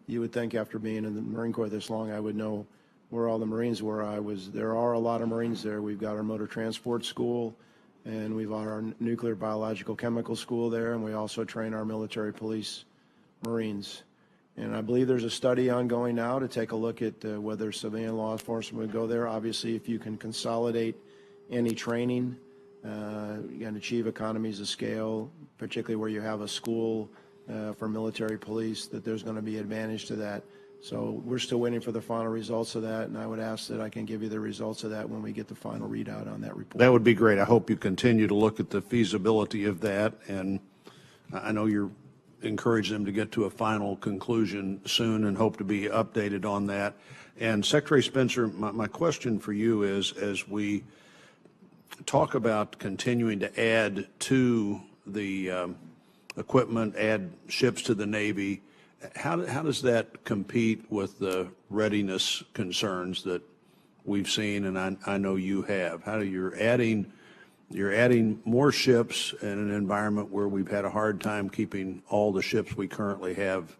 you would think after being in the Marine Corps this long, I would know where all the Marines were. There are a lot of Marines there. We've got our motor transport school, and we've got our nuclear biological chemical school there, and we also train our military police Marines. And I believe there's a study ongoing now to take a look at whether civilian law enforcement would go there. Obviously, if you can consolidate any training, you can achieve economies of scale, particularly where you have a school for military police, that there's going to be advantage to that. So we're still waiting for the final results of that, and I would ask that I can give you the results of that when we get the final readout on that report. That would be great. I hope you continue to look at the feasibility of that, and I know you're encouraging them to get to a final conclusion soon and hope to be updated on that. And Secretary Spencer, my question for you is, as we talk about continuing to add to the equipment, add ships to the Navy, how does that compete with the readiness concerns that we've seen, and I know you have? You're adding more ships in an environment where we've had a hard time keeping all the ships we currently have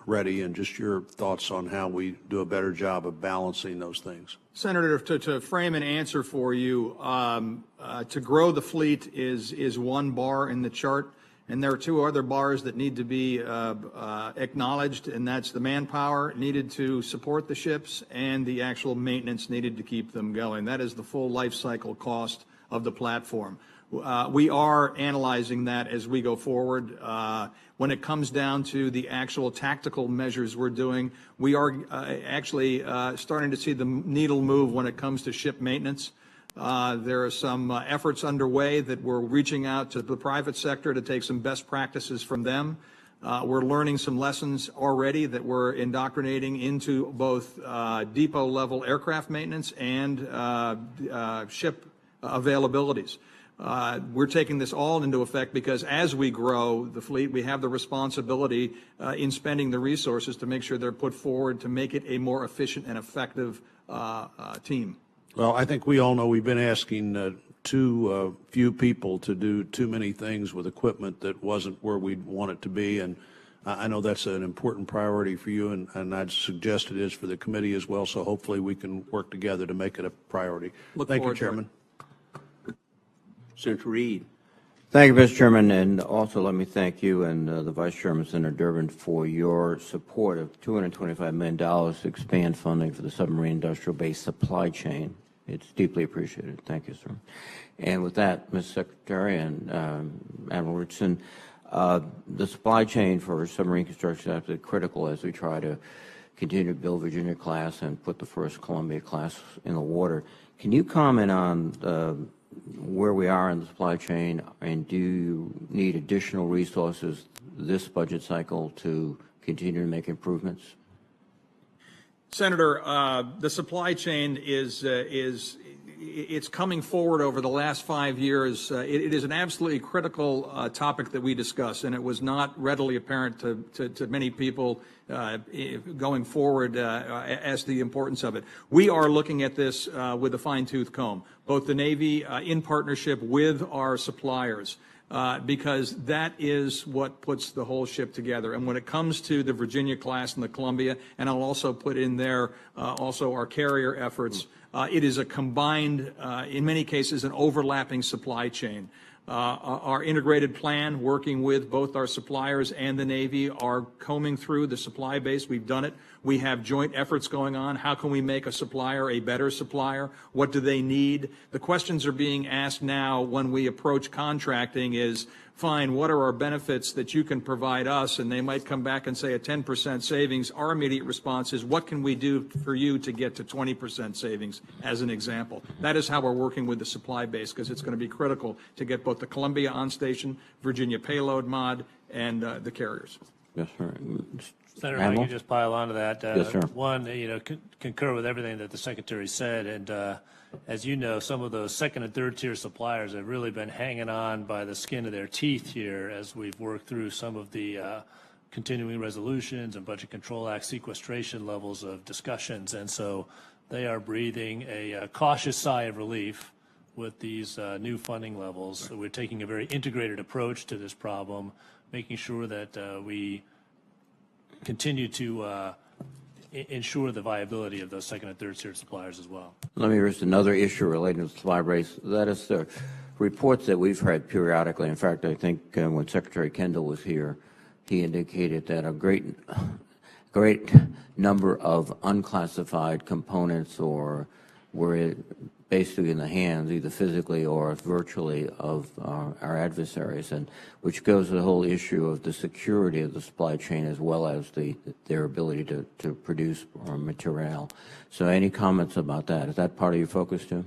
ready, and just your thoughts on how we do a better job of balancing those things. Senator, to frame an answer for you, to grow the fleet is one bar in the chart. And there are two other bars that need to be acknowledged, and that's the manpower needed to support the ships and the actual maintenance needed to keep them going. That is the full life cycle cost of the platform. We are analyzing that as we go forward. When it comes down to the actual tactical measures we're doing, we are actually starting to see the needle move when it comes to ship maintenance. There are some efforts underway that we're reaching out to the private sector to take some best practices from them. We're learning some lessons already that we're indoctrinating into both depot-level aircraft maintenance and ship availabilities. We're taking this all into effect because as we grow the fleet, we have the responsibility in spending the resources to make sure they're put forward to make it a more efficient and effective team. Well, I think we all know we've been asking too few people to do too many things with equipment that wasn't where we'd want it to be, and I know that's an important priority for you, and I'd suggest it is for the committee as well, so hopefully we can work together to make it a priority. Thank you, Chairman. Senator Reed. Thank you, Mr. Chairman, and also let me thank you and the Vice Chairman, Senator Durbin, for your support of $225 million to expand funding for the submarine industrial base supply chain. It's deeply appreciated. Thank you, sir. And with that, Mr. Secretary and Admiral Richardson, the supply chain for submarine construction is absolutely critical as we try to continue to build Virginia class and put the first Columbia class in the water. Can you comment on where we are in the supply chain, and do you need additional resources this budget cycle to continue to make improvements? Senator, the supply chain it's coming forward over the last 5 years. It is an absolutely critical topic that we discuss, and it was not readily apparent to many people going forward as the importance of it. We are looking at this with a fine-tooth comb, both the Navy in partnership with our suppliers. Because that is what puts the whole ship together. And when it comes to the Virginia class and the Columbia, and I'll also put in there also our carrier efforts, it is a combined, in many cases, an overlapping supply chain. Our integrated plan, working with both our suppliers and the Navy, are combing through the supply base. We've done it. We have joint efforts going on. How can we make a supplier a better supplier? What do they need? The questions are being asked now when we approach contracting is, fine, what are our benefits that you can provide us? And they might come back and say a 10% savings. Our immediate response is, what can we do for you to get to 20% savings, as an example? That is how we're working with the supply base, because it's going to be critical to get both the Columbia on station, Virginia payload mod, and the carriers. Yes, sir. Senator, I can just pile on to that. Yes, sir. One, concur with everything that the Secretary said, and as you know, some of those second and third tier suppliers have really been hanging on by the skin of their teeth here as we've worked through some of the continuing resolutions and Budget Control Act sequestration levels of discussions, and so they are breathing a cautious sigh of relief with these new funding levels. So we're taking a very integrated approach to this problem, making sure that we continue to ensure the viability of those second and third tier suppliers as well. Let me raise another issue relating to the supply base. That is the reports that we've heard periodically. In fact, I think when Secretary Kendall was here, he indicated that a great number of unclassified components were basically in the hands, either physically or virtually, of our adversaries, and which goes to the whole issue of the security of the supply chain as well as their ability to produce material. So any comments about that? Is that part of your focus too?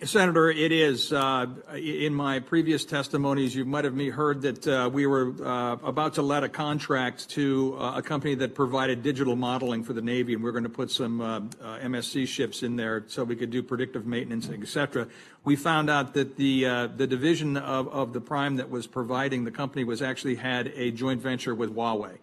Senator, it is. In my previous testimonies, you might have heard that we were about to let a contract to a company that provided digital modeling for the Navy, and we're going to put some MSC ships in there so we could do predictive maintenance, et cetera. We found out that the division of the prime that was providing the company was actually had a joint venture with Huawei.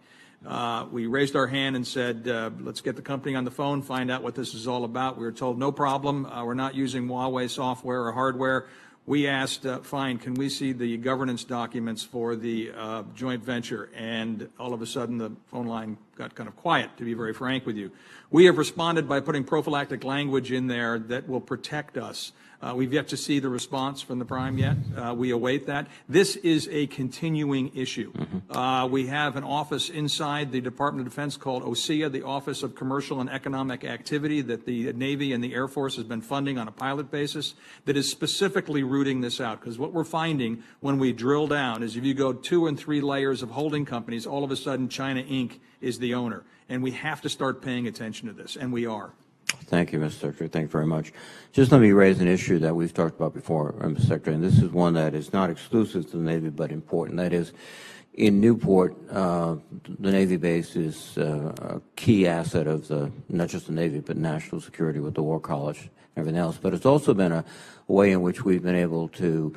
We raised our hand and said, let's get the company on the phone, find out what this is all about. We were told, no problem, we're not using Huawei software or hardware. We asked, fine, can we see the governance documents for the joint venture? And all of a sudden, the phone line got kind of quiet, to be very frank with you. We have responded by putting prophylactic language in there that will protect us. We've yet to see the response from the prime yet. We await that. This is a continuing issue. We have an office inside the Department of Defense called OSEA, the Office of Commercial and Economic Activity, that the Navy and the Air Force has been funding on a pilot basis, that is specifically rooting this out. Because what we're finding when we drill down is if you go 2 and 3 layers of holding companies, all of a sudden China Inc. is the owner. And we have to start paying attention to this, and we are. Thank you, Mr. Secretary. Thank you very much. Just let me raise an issue that we've talked about before, Mr. Secretary, and this is one that is not exclusive to the Navy but important. That is, in Newport, the Navy base is a key asset of not just the Navy but national security with the War College and everything else. But it's also been a way in which we've been able to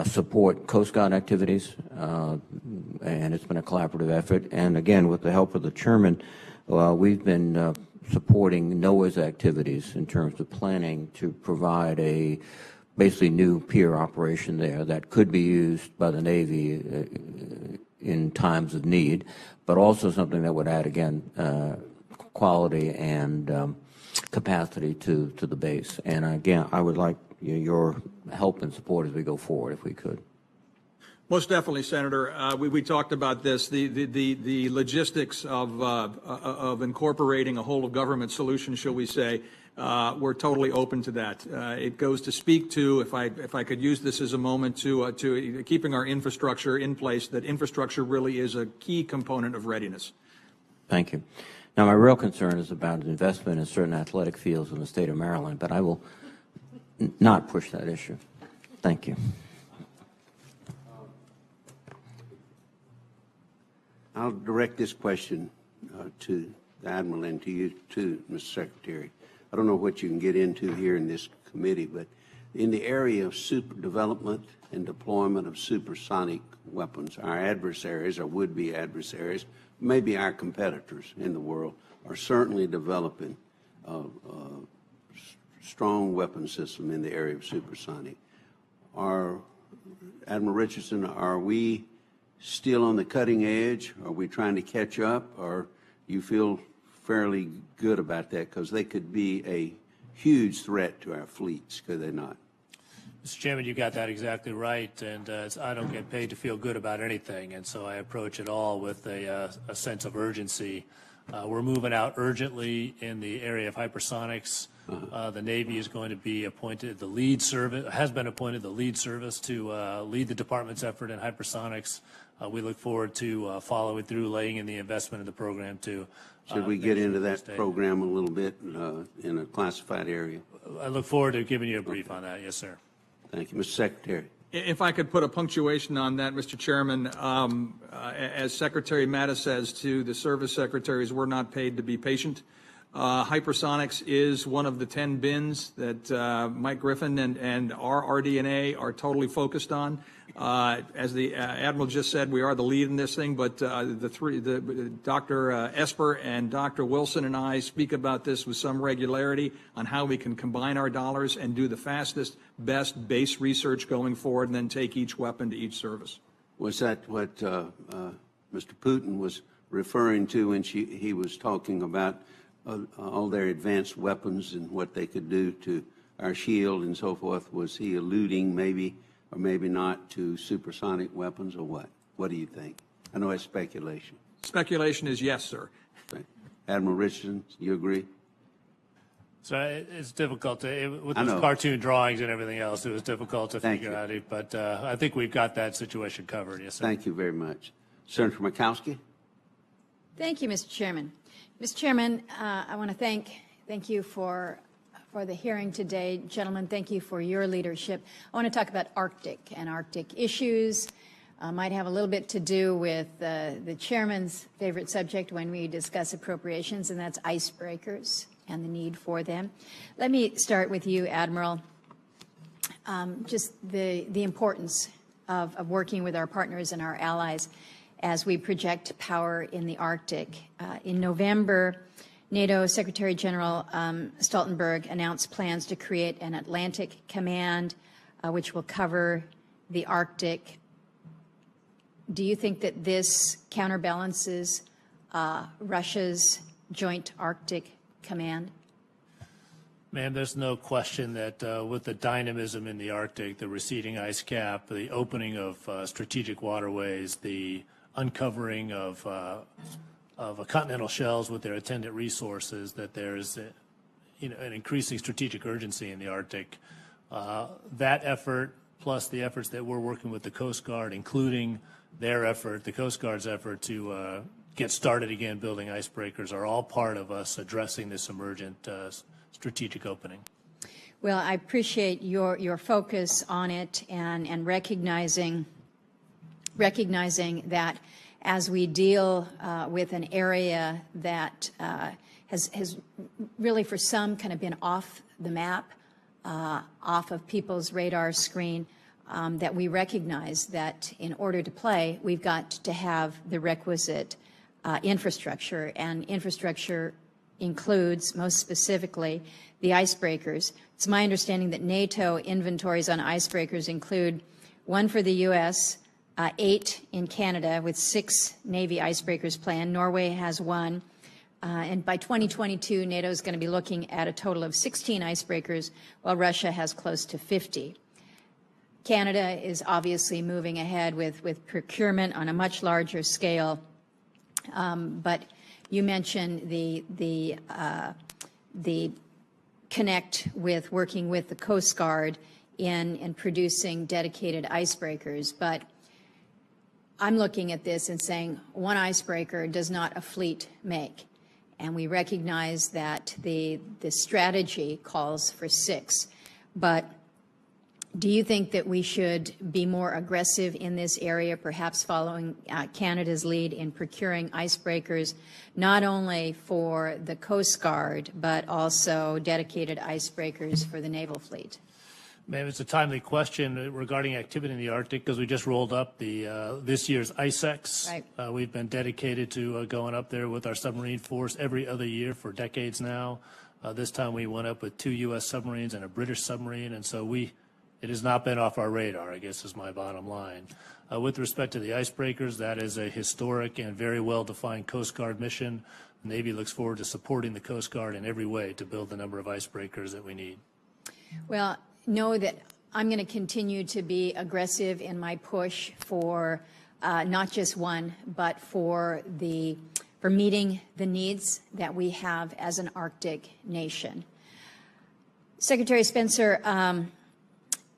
support Coast Guard activities, and it's been a collaborative effort. And again, with the help of the chairman, we've been supporting NOAA's activities in terms of planning to provide a basically new peer operation there that could be used by the Navy in times of need, but also something that would add, again, quality and capacity to the base. And again, I would like your help and support as we go forward, if we could. Most definitely, Senator. We talked about this, the logistics of incorporating a whole of government solution, shall we say. We're totally open to that. It goes to speak to, if I could use this as a moment, to keeping our infrastructure in place. That infrastructure really is a key component of readiness. Thank you. Now, my real concern is about investment in certain athletic fields in the state of Maryland, but I will not push that issue. Thank you. I'll direct this question to the Admiral and to you too, Mr. Secretary. I don't know what you can get into here in this committee, but in the area of super development and deployment of supersonic weapons, our adversaries, or would-be adversaries, maybe our competitors in the world, are certainly developing a strong weapon system in the area of supersonic. Admiral Richardson, are we still on the cutting edge? Are we trying to catch up? Or you feel fairly good about that, because they could be a huge threat to our fleets, could they not? Mr. Chairman, you got that exactly right, and I don't get paid to feel good about anything, and so I approach it all with a sense of urgency. We're moving out urgently in the area of hypersonics. The Navy is going to be appointed the lead service, has been appointed the lead service to lead the department's effort in hypersonics. We look forward to following through, laying in the investment in the program too. Should we get into that program a little bit in a classified area? I look forward to giving you a brief on that. Yes, sir. Thank you. Mr. Secretary. If I could put a punctuation on that, Mr. Chairman, as Secretary Mattis says to the service secretaries, we're not paid to be patient. Hypersonics is one of the 10 bins that Mike Griffin and our RD&A are totally focused on. As the Admiral just said, we are the lead in this thing, but Dr. Esper and Dr. Wilson and I speak about this with some regularity on how we can combine our dollars and do the fastest, best base research going forward, and then take each weapon to each service. Was that what Mr. Putin was referring to when he was talking about all their advanced weapons and what they could do to our shield and so forth? Was he alluding maybe or maybe not to supersonic weapons, or what? What do you think? I know it's speculation. Speculation is yes, sir. Okay. Admiral Richardson, you agree? So it's difficult to, with those cartoon drawings and everything else, it was difficult to figure out it, but I think we've got that situation covered. Yes, sir. Thank you very much. Senator Murkowski. Thank you, Mr. Chairman. Mr. Chairman, I want to thank you for the hearing today. Gentlemen, thank you for your leadership. I want to talk about Arctic and Arctic issues. Might have a little bit to do with the chairman's favorite subject when we discuss appropriations, and that's icebreakers and the need for them. Let me start with you, Admiral. Just the importance of working with our partners and our allies as we project power in the Arctic. In November, NATO Secretary General Stoltenberg announced plans to create an Atlantic Command, which will cover the Arctic. Do you think that this counterbalances Russia's joint Arctic Command? Ma'am, there's no question that with the dynamism in the Arctic, the receding ice cap, the opening of strategic waterways, the uncovering of continental shelves with their attendant resources, that there is an increasing strategic urgency in the Arctic. That effort, plus the efforts that we're working with the Coast Guard, including their effort, the Coast Guard's effort to get started again building icebreakers are all part of us addressing this emergent strategic opening. Well, I appreciate your focus on it and recognizing that as we deal with an area that has really for some kind of been off the map, off of people's radar screen, that we recognize that in order to play, we've got to have the requisite infrastructure, and infrastructure includes, most specifically, the icebreakers. It's my understanding that NATO inventories on icebreakers include one for the U.S., 8 in Canada, with 6 Navy icebreakers planned. Norway has 1. And by 2022, NATO is going to be looking at a total of 16 icebreakers, while Russia has close to 50. Canada is obviously moving ahead with procurement on a much larger scale. But you mentioned the connect with working with the Coast Guard in producing dedicated icebreakers. But I'm looking at this and saying one icebreaker does not a fleet make. And we recognize that the strategy calls for 6. But do you think that we should be more aggressive in this area, perhaps following Canada's lead in procuring icebreakers, not only for the Coast Guard, but also dedicated icebreakers for the naval fleet? Ma'am, it's a timely question regarding activity in the Arctic because we just rolled up this year's ICEX. Right. We've been dedicated to going up there with our submarine force every other year for decades now. This time we went up with 2 U.S. submarines and a British submarine, and so it has not been off our radar, I guess is my bottom line. With respect to the icebreakers, that is a historic and very well-defined Coast Guard mission. The Navy looks forward to supporting the Coast Guard in every way to build the number of icebreakers that we need. Well, know that I'm going to continue to be aggressive in my push for not just one, but for meeting the needs that we have as an Arctic nation. Secretary Spencer, I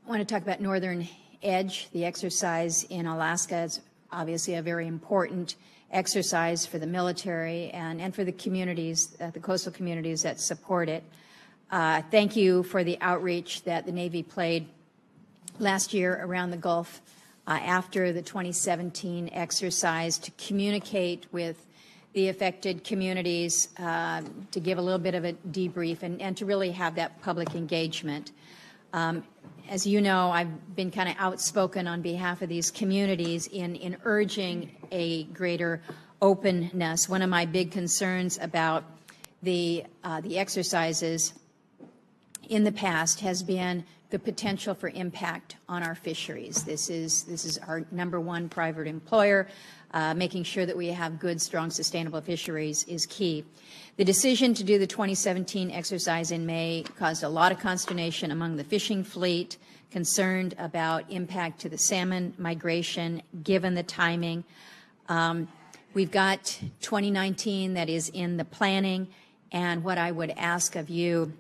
want to talk about Northern Edge. The exercise in Alaska is obviously a very important exercise for the military and for the communities, the coastal communities that support it. Thank you for the outreach that the Navy played last year around the Gulf after the 2017 exercise to communicate with the affected communities, to give a little bit of a debrief and to really have that public engagement. As you know, I've been kind of outspoken on behalf of these communities in urging a greater openness. One of my big concerns about the exercises in the past has been the potential for impact on our fisheries. This is our #1 private employer. Making sure that we have good, strong, sustainable fisheries is key. The decision to do the 2017 exercise in May caused a lot of consternation among the fishing fleet, concerned about impact to the salmon migration, given the timing. We've got 2019 that is in the planning, and what I would ask of you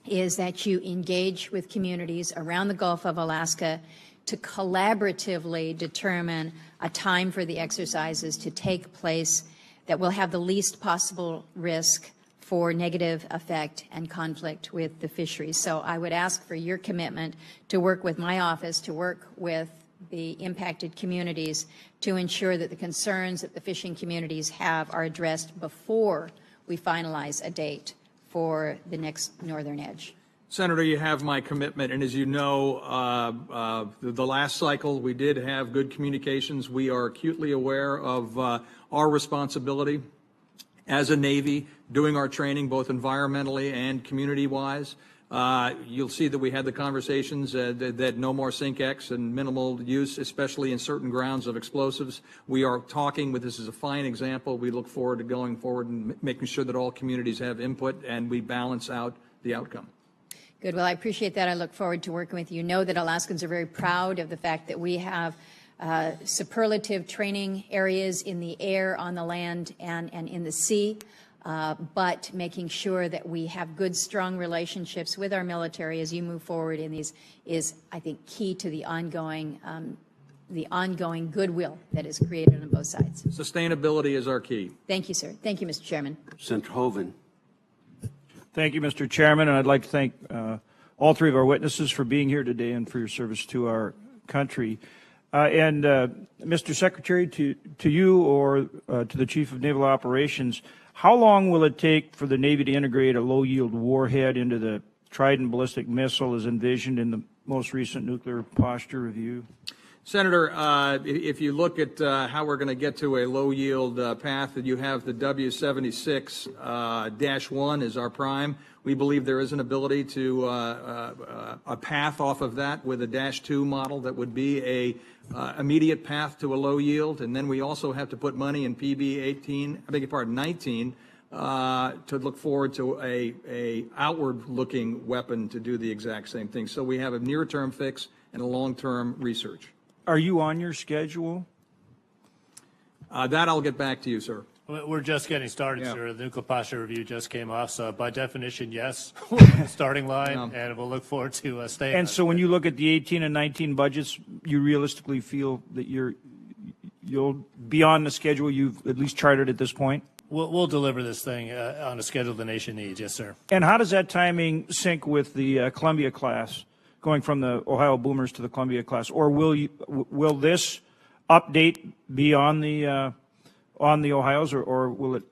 is that you engage with communities around the Gulf of Alaska to collaboratively determine a time for the exercises to take place that will have the least possible risk for negative effect and conflict with the fisheries. So I would ask for your commitment to work with my office, to work with the impacted communities to ensure that the concerns that the fishing communities have are addressed before we finalize a date for the next Northern Edge. Senator, you have my commitment, and as you know, the last cycle we did have good communications. We are acutely aware of our responsibility as a Navy, doing our training both environmentally and community-wise. You'll see that we had the conversations that no more SINC-X and minimal use, especially in certain grounds of explosives. We are talking with, this is a fine example. We look forward to going forward and making sure that all communities have input and we balance out the outcome. Good. Well, I appreciate that. I look forward to working with you. Know that Alaskans are very proud of the fact that we have superlative training areas in the air, on the land, and in the sea. But making sure that we have good, strong relationships with our military as you move forward in these is, I think, key to the ongoing the ongoing goodwill that is created on both sides. Sustainability is our key. Thank you, sir. Thank you, Mr. Chairman. Senator Hoven. Thank you, Mr. Chairman, and I'd like to thank all three of our witnesses for being here today and for your service to our country. Mr. Secretary, to you or to the Chief of Naval Operations, how long will it take for the Navy to integrate a low-yield warhead into the Trident ballistic missile as envisioned in the most recent nuclear posture review? Senator, if you look at how we're going to get to a low-yield path, you have the W76-1 as our prime. We believe there is an ability to a path off of that with a -2 model that would be a immediate path to a low yield, and then we also have to put money in PB 19 to look forward to a outward-looking weapon to do the exact same thing. So we have a near-term fix and a long-term research. Are you on your schedule? That I'll get back to you, sir. We're just getting started, Yeah. sir. The nuclear posture review just came off, so by definition, yes, we're on the starting line, and we'll look forward to staying. And so when you look at the 18 and 19 budgets, you realistically feel that you'll be on the schedule you've at least charted at this point? We'll deliver this thing on a schedule the nation needs, yes, sir. And how does that timing sync with the Columbia class, going from the Ohio Boomers to the Columbia class? Or will this update be on the Ohio's, or will it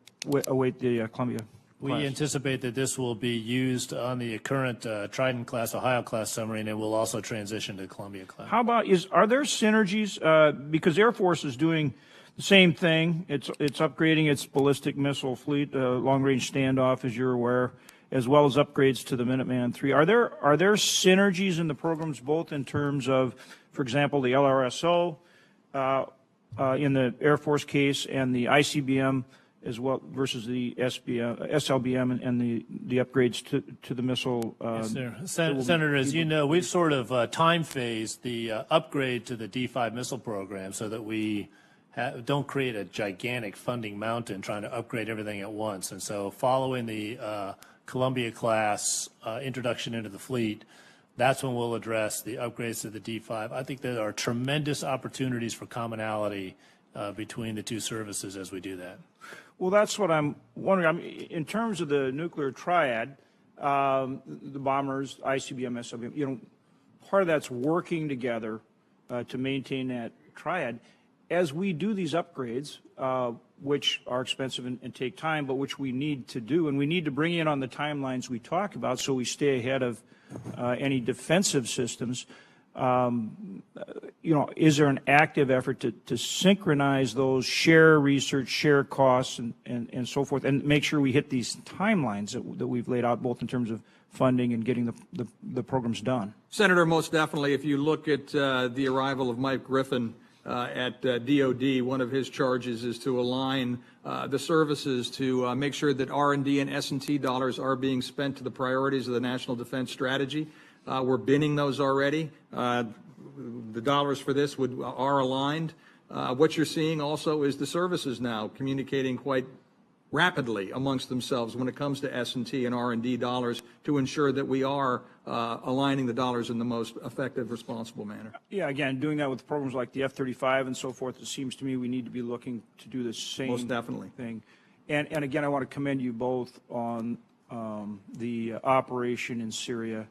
await the Columbia class? We anticipate that this will be used on the current Trident class, Ohio class submarine, and will also transition to Columbia class. How about, are there synergies? Because Air Force is doing the same thing. It's upgrading its ballistic missile fleet, long-range standoff, as you're aware, as well as upgrades to the Minuteman III. Are there synergies in the programs, both in terms of, for example, the LRSO in the Air Force case and the ICBM as well versus the SLBM and the upgrades to the missile? Yes, sir. Senator, as you know, we've sort of time phased the upgrade to the D5 missile program so that we don't create a gigantic funding mountain trying to upgrade everything at once. And so following the Columbia class introduction into the fleet, that's when we'll address the upgrades to the D5. I think there are tremendous opportunities for commonality between the two services as we do that. Well, that's what I'm wondering. In terms of the nuclear triad, the bombers, ICBM, SLBM, part of that's working together to maintain that triad. As we do these upgrades, which are expensive and take time, but which we need to do, and we need to bring in on the timelines we talk about so we stay ahead of any defensive systems, is there an active effort to synchronize those, share research, share costs, and so forth, and make sure we hit these timelines that we've laid out, both in terms of funding and getting the programs done? Senator, most definitely. If you look at the arrival of Mike Griffin at DOD, one of his charges is to align the services to make sure that R&D and S&T dollars are being spent to the priorities of the National Defense Strategy. We're binning those already. The dollars for this are aligned. What you're seeing also is the services now communicating quite rapidly amongst themselves when it comes to S&T and R&D dollars to ensure that we are aligning the dollars in the most effective, responsible manner. Yeah, again, doing that with programs like the F-35 and so forth, it seems to me we need to be looking to do the same Most definitely. thing. And again, I want to commend you both on the operation in Syria.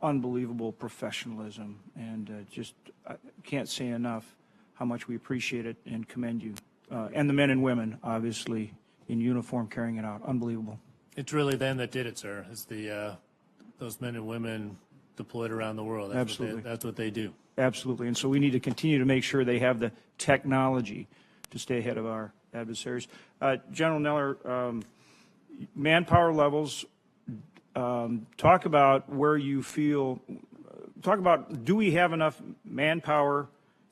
Unbelievable professionalism, and just I can't say enough how much we appreciate it and commend you. And the men and women, obviously, in uniform carrying it out. Unbelievable. It's really them that did it, sir. It's those men and women deployed around the world. Absolutely. That's what they do. Absolutely. And so we need to continue to make sure they have the technology to stay ahead of our adversaries. General Neller, manpower levels, talk about where you feel, talk about, do we have enough manpower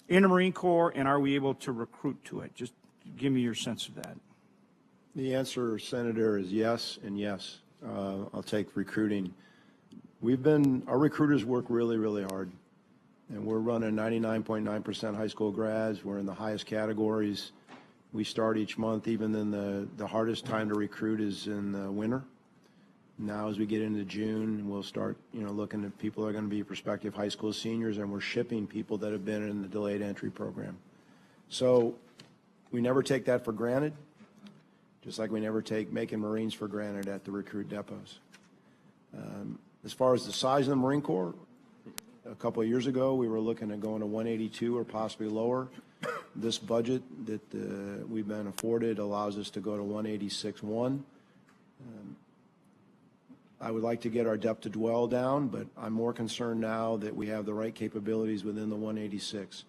in the Marine Corps, and are we able to recruit to it? Just give me your sense of that. The answer, Senator, is yes and yes. I'll take recruiting. Our recruiters work really, really hard, and we're running 99.9% high school grads. We're in the highest categories. We start each month, even in the hardest time to recruit is in the winter. Now, as we get into June, we'll start, looking at people that are going to be prospective high school seniors, and we're shipping people that have been in the delayed entry program. So we never take that for granted, just like we never take making Marines for granted at the recruit depots. As far as the size of the Marine Corps, a couple of years ago, we were looking at going to 182 or possibly lower. This budget that we've been afforded allows us to go to 186.1. I would like to get our depth to dwell down, but I'm more concerned now that we have the right capabilities within the 186.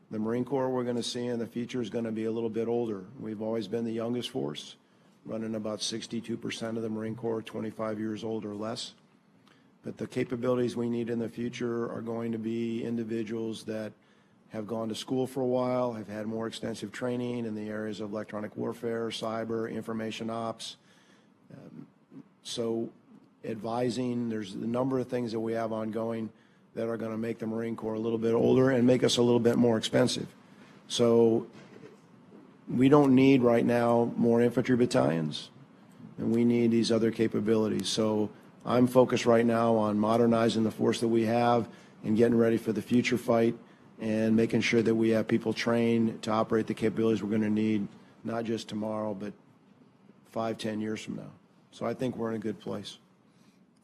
The Marine Corps we're going to see in the future is going to be a little bit older. We've always been the youngest force, running about 62% of the Marine Corps 25 years old or less. But the capabilities we need in the future are going to be individuals that have gone to school for a while, have had more extensive training in the areas of electronic warfare, cyber, information ops. So advising, there's a number of things that we have ongoing that are going to make the Marine Corps a little bit older and make us a little bit more expensive. So we don't need right now more infantry battalions, and we need these other capabilities. So I'm focused right now on modernizing the force that we have and getting ready for the future fight and making sure that we have people trained to operate the capabilities we're going to need, not just tomorrow, but 5-10 years from now. So I think we're in a good place.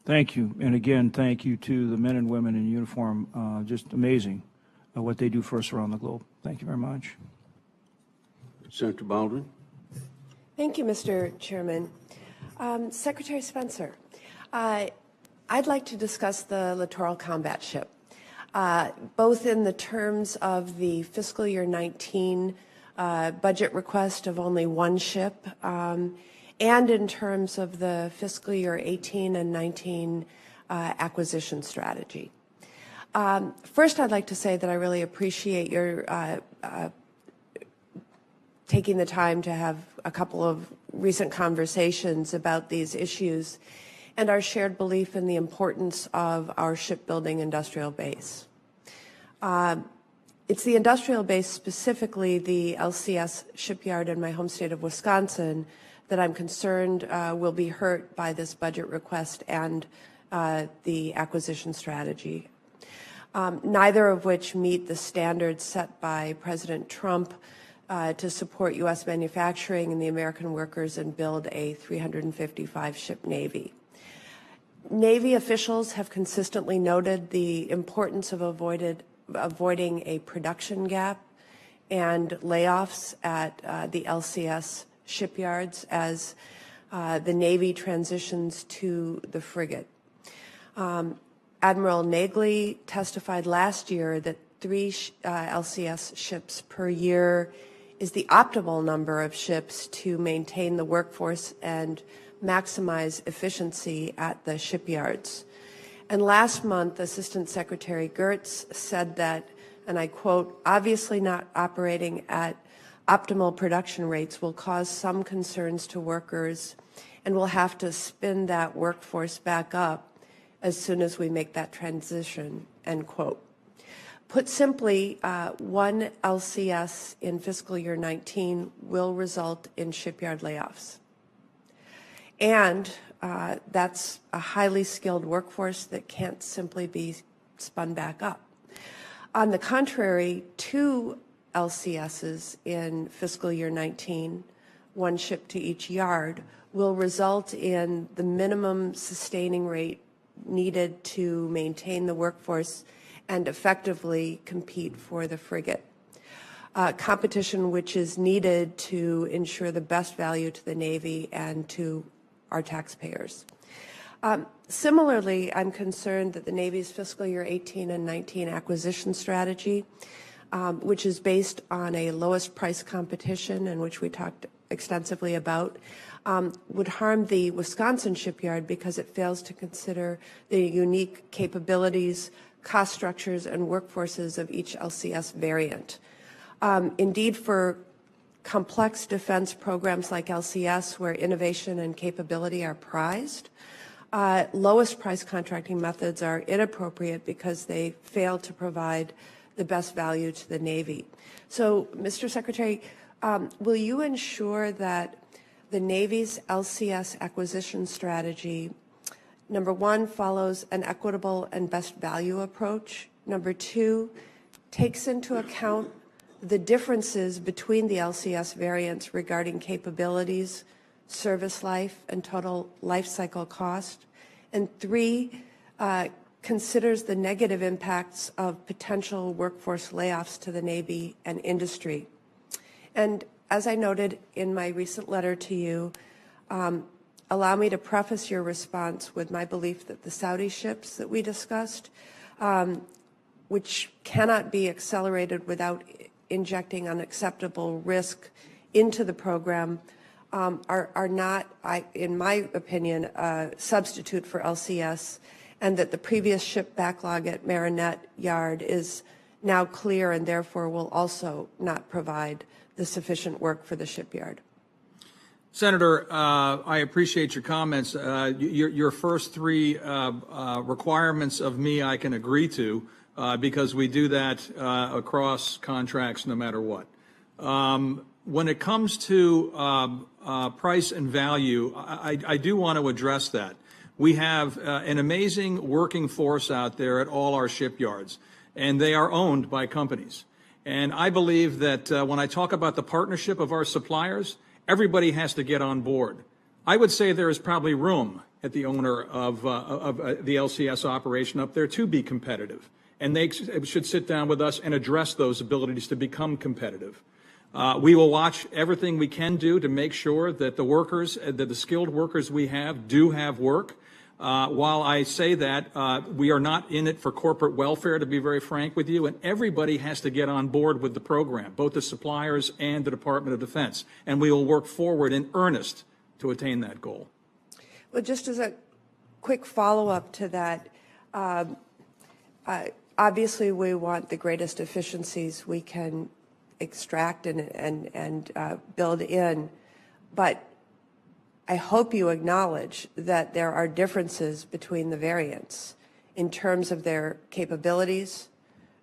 Thank you. And again, thank you to the men and women in uniform. Just amazing what they do for us around the globe. Thank you very much. Senator Baldwin. Thank you, Mr. Chairman. Secretary Spencer, I'd like to discuss the Littoral Combat Ship, both in the terms of the fiscal year 19 budget request of only one ship, and in terms of the fiscal year 18 and 19 acquisition strategy. First, I'd like to say that I really appreciate your taking the time to have a couple of recent conversations about these issues and our shared belief in the importance of our shipbuilding industrial base. It's the industrial base, specifically the LCS shipyard in my home state of Wisconsin, that I'm concerned will be hurt by this budget request and the acquisition strategy, neither of which meet the standards set by President Trump to support U.S. manufacturing and the American workers and build a 355-ship Navy. Navy officials have consistently noted the importance of avoiding a production gap and layoffs at the LCS shipyards as the Navy transitions to the frigate. Admiral Nagley testified last year that 3 LCS ships per year is the optimal number of ships to maintain the workforce and maximize efficiency at the shipyards. And last month, Assistant Secretary Gertz said that, and I quote, "Obviously not operating at optimal production rates will cause some concerns to workers, and we'll have to spin that workforce back up as soon as we make that transition," end quote. Put simply, one LCS in fiscal year 19 will result in shipyard layoffs. And that's a highly skilled workforce that can't simply be spun back up. On the contrary, 2 LCSs in fiscal year 19, one ship to each yard, will result in the minimum sustaining rate needed to maintain the workforce and effectively compete for the frigate. Competition which is needed to ensure the best value to the Navy and to our taxpayers. Similarly, I'm concerned that the Navy's fiscal year 18 and 19 acquisition strategy, which is based on a lowest price competition and which we talked extensively about, would harm the Wisconsin shipyard because it fails to consider the unique capabilities, cost structures, and workforces of each LCS variant. Indeed, for complex defense programs like LCS, where innovation and capability are prized, lowest price contracting methods are inappropriate because they fail to provide the best value to the Navy. So, Mr. Secretary, will you ensure that the Navy's LCS acquisition strategy Number one, follows an equitable and best value approach. Number two, takes into account the differences between the LCS variants regarding capabilities, service life, and total life cycle cost. And three, considers the negative impacts of potential workforce layoffs to the Navy and industry. And as I noted in my recent letter to you, allow me to preface your response with my belief that the Saudi ships that we discussed, which cannot be accelerated without injecting unacceptable risk into the program, are not, in my opinion, a substitute for LCS, and that the previous ship backlog at Marinette Yard is now clear and therefore will also not provide the sufficient work for the shipyard. Senator, I appreciate your comments. Your first three requirements of me I can agree to because we do that across contracts no matter what. When it comes to price and value, I do want to address that. We have an amazing working force out there at all our shipyards, and they are owned by companies. And I believe that when I talk about the partnership of our suppliers, everybody has to get on board. I would say there is probably room at the owner of the LCS operation up there to be competitive. And they should sit down with us and address those abilities to become competitive. We will watch everything we can do to make sure that the workers, that the skilled workers we have do have work. While I say that, we are not in it for corporate welfare, to be very frank with you, and everybody has to get on board with the program, both the suppliers and the Department of Defense, and we will work forward in earnest to attain that goal. Well, just as a quick follow-up to that, obviously we want the greatest efficiencies we can extract and build in, but I hope you acknowledge that there are differences between the variants in terms of their capabilities,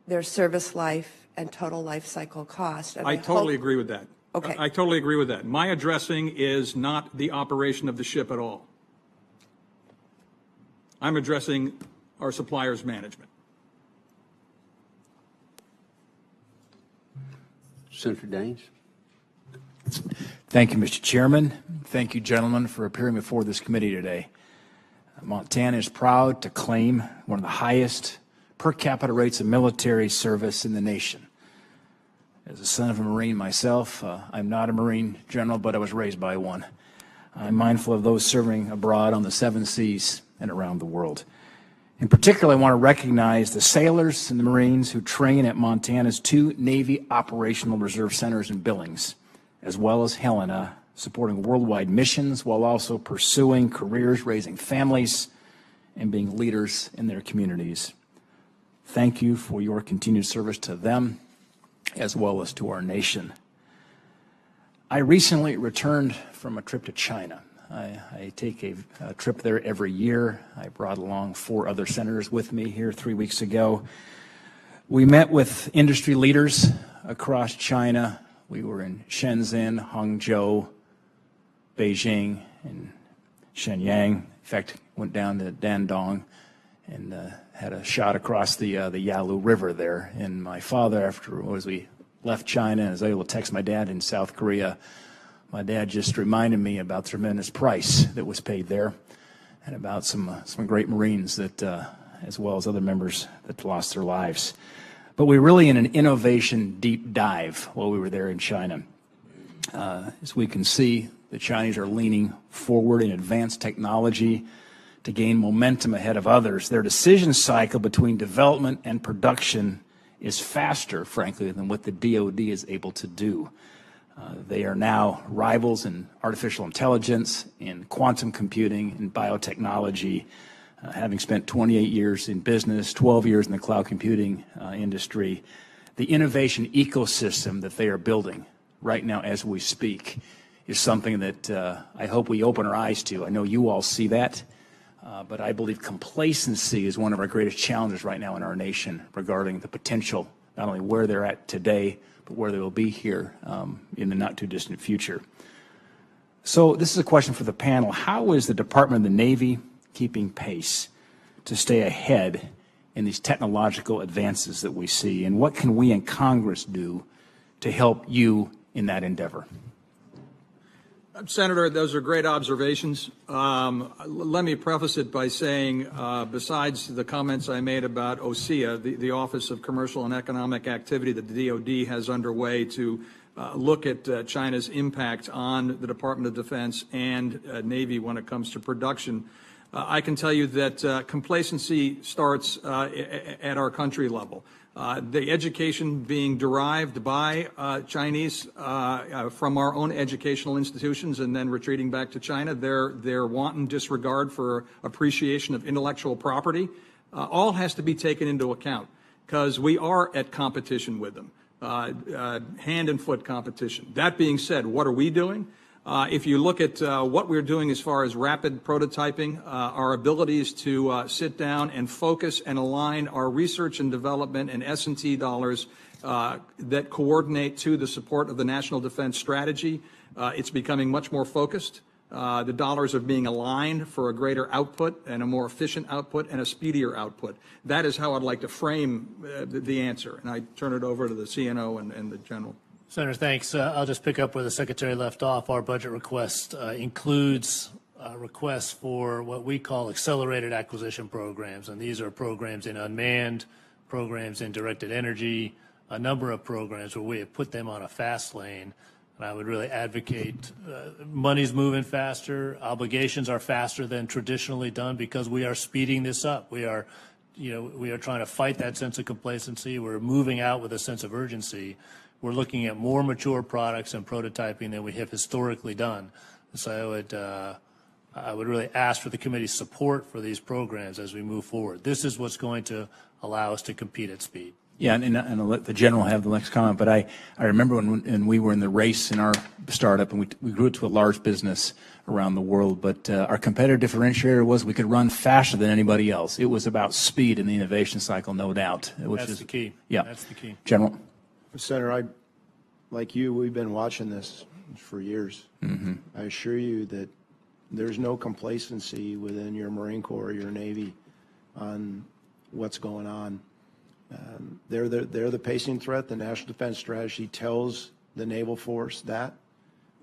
their service life, and total life cycle cost. And I totally agree with that. Okay. I totally agree with that. My addressing is not the operation of the ship at all. I'm addressing our suppliers' management. Senator Daines. Thank you, Mr. Chairman. Thank you, gentlemen, for appearing before this committee today. Montana is proud to claim one of the highest per capita rates of military service in the nation. As a son of a Marine myself, I'm not a Marine general, but I was raised by one. I'm mindful of those serving abroad on the 7 seas and around the world. In particular, I want to recognize the sailors and the Marines who train at Montana's 2 Navy Operational Reserve Centers in Billings, as well as Helena, supporting worldwide missions while also pursuing careers, raising families, and being leaders in their communities. Thank you for your continued service to them, as well as to our nation. I recently returned from a trip to China. I take a trip there every year. I brought along 4 other senators with me here 3 weeks ago. We met with industry leaders across China. We were in Shenzhen, Hangzhou, Beijing, and Shenyang. In fact, went down to Dandong and had a shot across the Yalu River there. And my father, as we left China, and I was able to text my dad in South Korea, my dad just reminded me about the tremendous price that was paid there and about some great Marines that, as well as other members that lost their lives. But we were really in an innovation deep dive while we were there in China. As we can see, the Chinese are leaning forward in advanced technology to gain momentum ahead of others. Their decision cycle between development and production is faster, frankly, than what the DoD is able to do. They are now rivals in artificial intelligence, in quantum computing, in biotechnology. Having spent 28 years in business, 12 years in the cloud computing industry, the innovation ecosystem that they are building right now as we speak is something that I hope we open our eyes to. I know you all see that, but I believe complacency is one of our greatest challenges right now in our nation regarding the potential, not only where they're at today, but where they will be here in the not-too-distant future. So this is a question for the panel. How is the Department of the Navy keeping pace to stay ahead in these technological advances that we see? And what can we in Congress do to help you in that endeavor? Senator, those are great observations. Let me preface it by saying, besides the comments I made about OSEA, the Office of Commercial and Economic Activity that the DoD has underway to look at China's impact on the Department of Defense and Navy when it comes to production, I can tell you that complacency starts at our country level. The education being derived by Chinese from our own educational institutions and then retreating back to China, their wanton disregard for appreciation of intellectual property, all has to be taken into account because we are at competition with them, hand and foot competition. That being said, what are we doing? If you look at what we're doing as far as rapid prototyping, our abilities to sit down and focus and align our research and development and S&T dollars that coordinate to the support of the National Defense Strategy, it's becoming much more focused. The dollars are being aligned for a greater output and a more efficient output and a speedier output. That is how I'd like to frame the answer. And I turn it over to the CNO and the General. Senator, thanks. I'll just pick up where the Secretary left off. Our budget request includes requests for what we call accelerated acquisition programs, and these are programs in unmanned, programs in directed energy, a number of programs where we have put them on a fast lane. And I would really advocate money's moving faster, obligations are faster than traditionally done because we are speeding this up. We are trying to fight that sense of complacency. We're moving out with a sense of urgency. We're looking at more mature products and prototyping than we have historically done. So I would really ask for the committee's support for these programs as we move forward. This is what's going to allow us to compete at speed. Yeah, and I'll let the General have the next comment, but I remember when we were in the race in our startup and we grew it to a large business around the world, but our competitive differentiator was we could run faster than anybody else. It was about speed in the innovation cycle, no doubt. That's the key. Yeah. That's the key. General. Senator, like you, we've been watching this for years. Mm-hmm. I assure you that there's no complacency within your Marine Corps or your Navy on what's going on. They're the pacing threat. The National Defense Strategy tells the naval force that,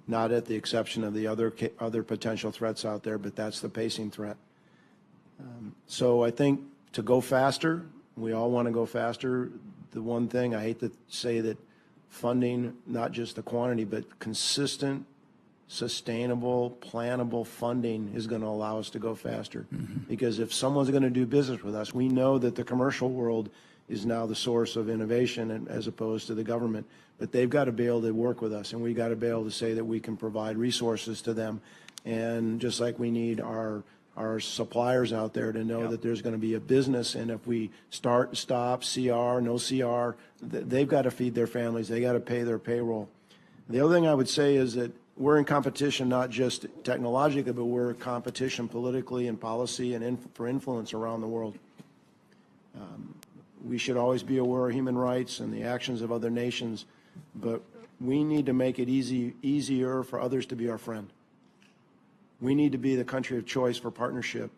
not at the exception of the other potential threats out there, but that's the pacing threat. So I think to go faster, we all want to go faster. The one thing, I hate to say that funding, not just the quantity, but consistent, sustainable, plannable funding is going to allow us to go faster. Mm-hmm. Because if someone's going to do business with us, we know that the commercial world is now the source of innovation as opposed to the government. But they've got to be able to work with us, and we've got to be able to say that we can provide resources to them. And just like we need our suppliers out there to know that there's going to be a business, and if we start, stop, CR, no CR, they've got to feed their families. They got to pay their payroll. The other thing I would say is that we're in competition not just technologically, but we're in competition politically and policy and for influence around the world. We should always be aware of human rights and the actions of other nations, but we need to make it easier for others to be our friend. We need to be the country of choice for partnership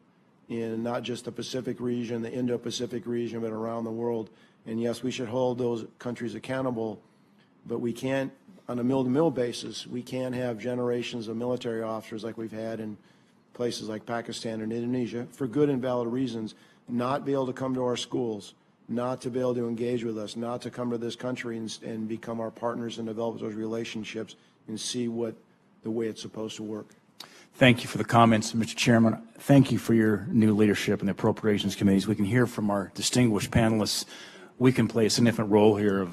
in not just the Pacific region, the Indo-Pacific region, but around the world. And yes, we should hold those countries accountable, but we can't, on a mill-to-mill basis, we can't have generations of military officers like we've had in places like Pakistan and Indonesia, for good and valid reasons, not be able to come to our schools, not to be able to engage with us, not to come to this country and become our partners and develop those relationships and see the way it's supposed to work. Thank you for the comments, Mr. Chairman. Thank you for your new leadership in the Appropriations Committees. We can hear from our distinguished panelists. We can play a significant role here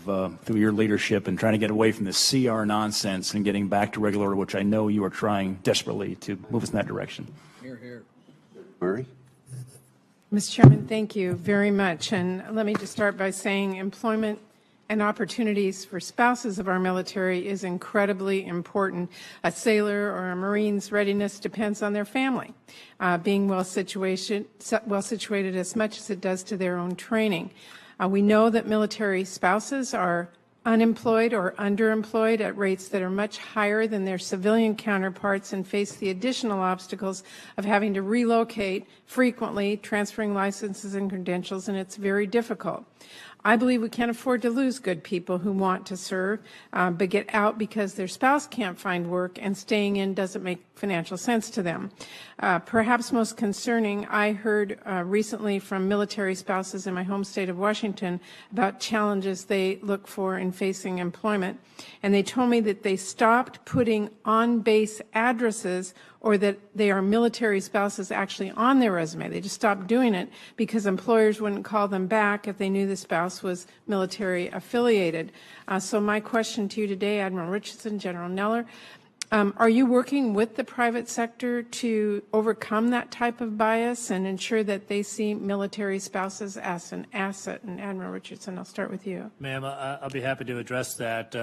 through your leadership in trying to get away from this CR nonsense and getting back to regular order, which I know you are trying desperately to move us in that direction. Here, here. Murray? Mr. Chairman, thank you very much. And let me just start by saying employment and opportunities for spouses of our military is incredibly important. A sailor or a Marine's readiness depends on their family being well situated as much as it does to their own training. We know that military spouses are unemployed or underemployed at rates that are much higher than their civilian counterparts and face the additional obstacles of having to relocate frequently, transferring licenses and credentials, and it's very difficult. I believe we can't afford to lose good people who want to serve, but get out because their spouse can't find work and staying in doesn't make financial sense to them. Perhaps most concerning, I heard recently from military spouses in my home state of Washington about challenges they look for in facing employment. And they told me that they stopped putting on-base addresses or that they are military spouses actually on their resume. They just stopped doing it because employers wouldn't call them back if they knew the spouse was military affiliated. So my question to you today, Admiral Richardson, General Neller, are you working with the private sector to overcome that type of bias and ensure that they see military spouses as an asset? And Admiral Richardson, I'll start with you. Ma'am, I'll be happy to address that.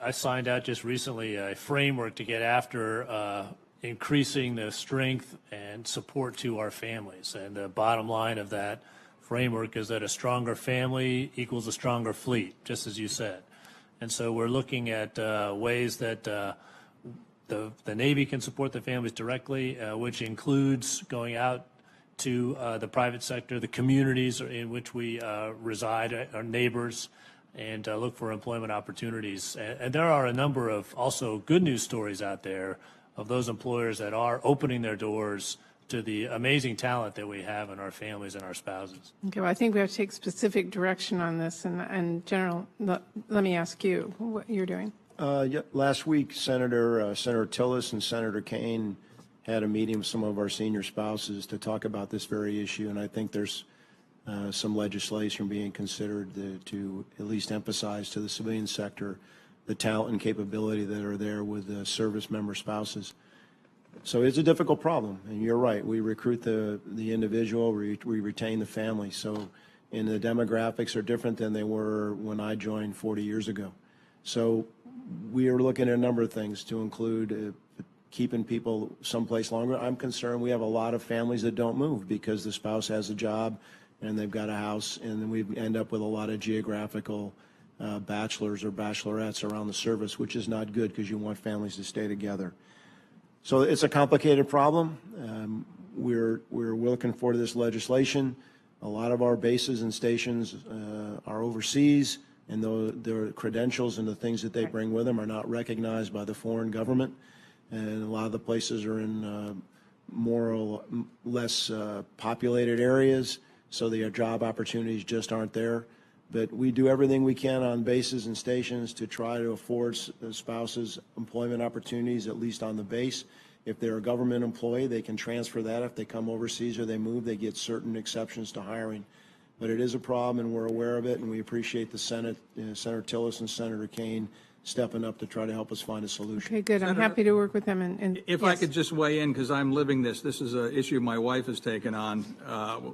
I signed out just recently a framework to get after increasing the strength and support to our families. And the bottom line of that framework is that a stronger family equals a stronger fleet, just as you said. And so we're looking at ways that the Navy can support the families directly, which includes going out to the private sector, the communities in which we reside, our neighbors, and look for employment opportunities. And there are a number of also good news stories out there of those employers that are opening their doors to the amazing talent that we have in our families and our spouses. Okay, well, I think we have to take specific direction on this. And General, let me ask you what you're doing. Last week, Senator Tillis and Senator Kane had a meeting with some of our senior spouses to talk about this very issue, and I think there's some legislation being considered to at least emphasize to the civilian sector the talent and capability that are there with service member spouses. So it's a difficult problem, and you're right. We recruit the individual, we retain the family. So, and the demographics are different than they were when I joined 40 years ago. So we are looking at a number of things to include keeping people someplace longer. I'm concerned we have a lot of families that don't move because the spouse has a job and they've got a house, and then we end up with a lot of geographical bachelors or bachelorettes around the service, which is not good because you want families to stay together. So it's a complicated problem. We're looking forward to this legislation. A lot of our bases and stations are overseas, and their credentials and the things that they bring with them are not recognized by the foreign government. And a lot of the places are in more or less populated areas, so the job opportunities just aren't there. But we do everything we can on bases and stations to try to afford spouses employment opportunities, at least on the base. If they're a government employee, they can transfer that. If they come overseas or they move, they get certain exceptions to hiring. But it is a problem, and we're aware of it, and we appreciate the Senate, Senator Tillis and Senator Kane, stepping up to try to help us find a solution. Okay, good. I'm happy to work with them. And if yes. I could just weigh in, because I'm living this. This is an issue my wife has taken on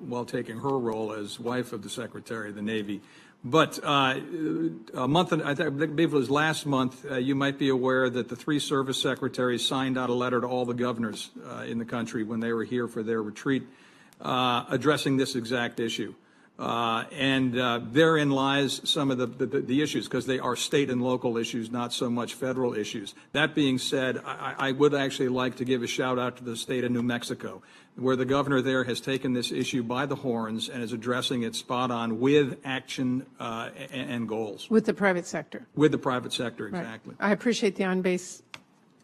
while taking her role as wife of the Secretary of the Navy. But a month, I believe it was last month, you might be aware that the 3 service secretaries signed out a letter to all the governors in the country when they were here for their retreat, addressing this exact issue. And therein lies some of the issues, because they are state and local issues, not so much federal issues. That being said, I would actually like to give a shout out to the state of New Mexico, where the governor there has taken this issue by the horns and is addressing it spot on with action and goals. With the private sector. With the private sector, exactly. Right. I appreciate the on-base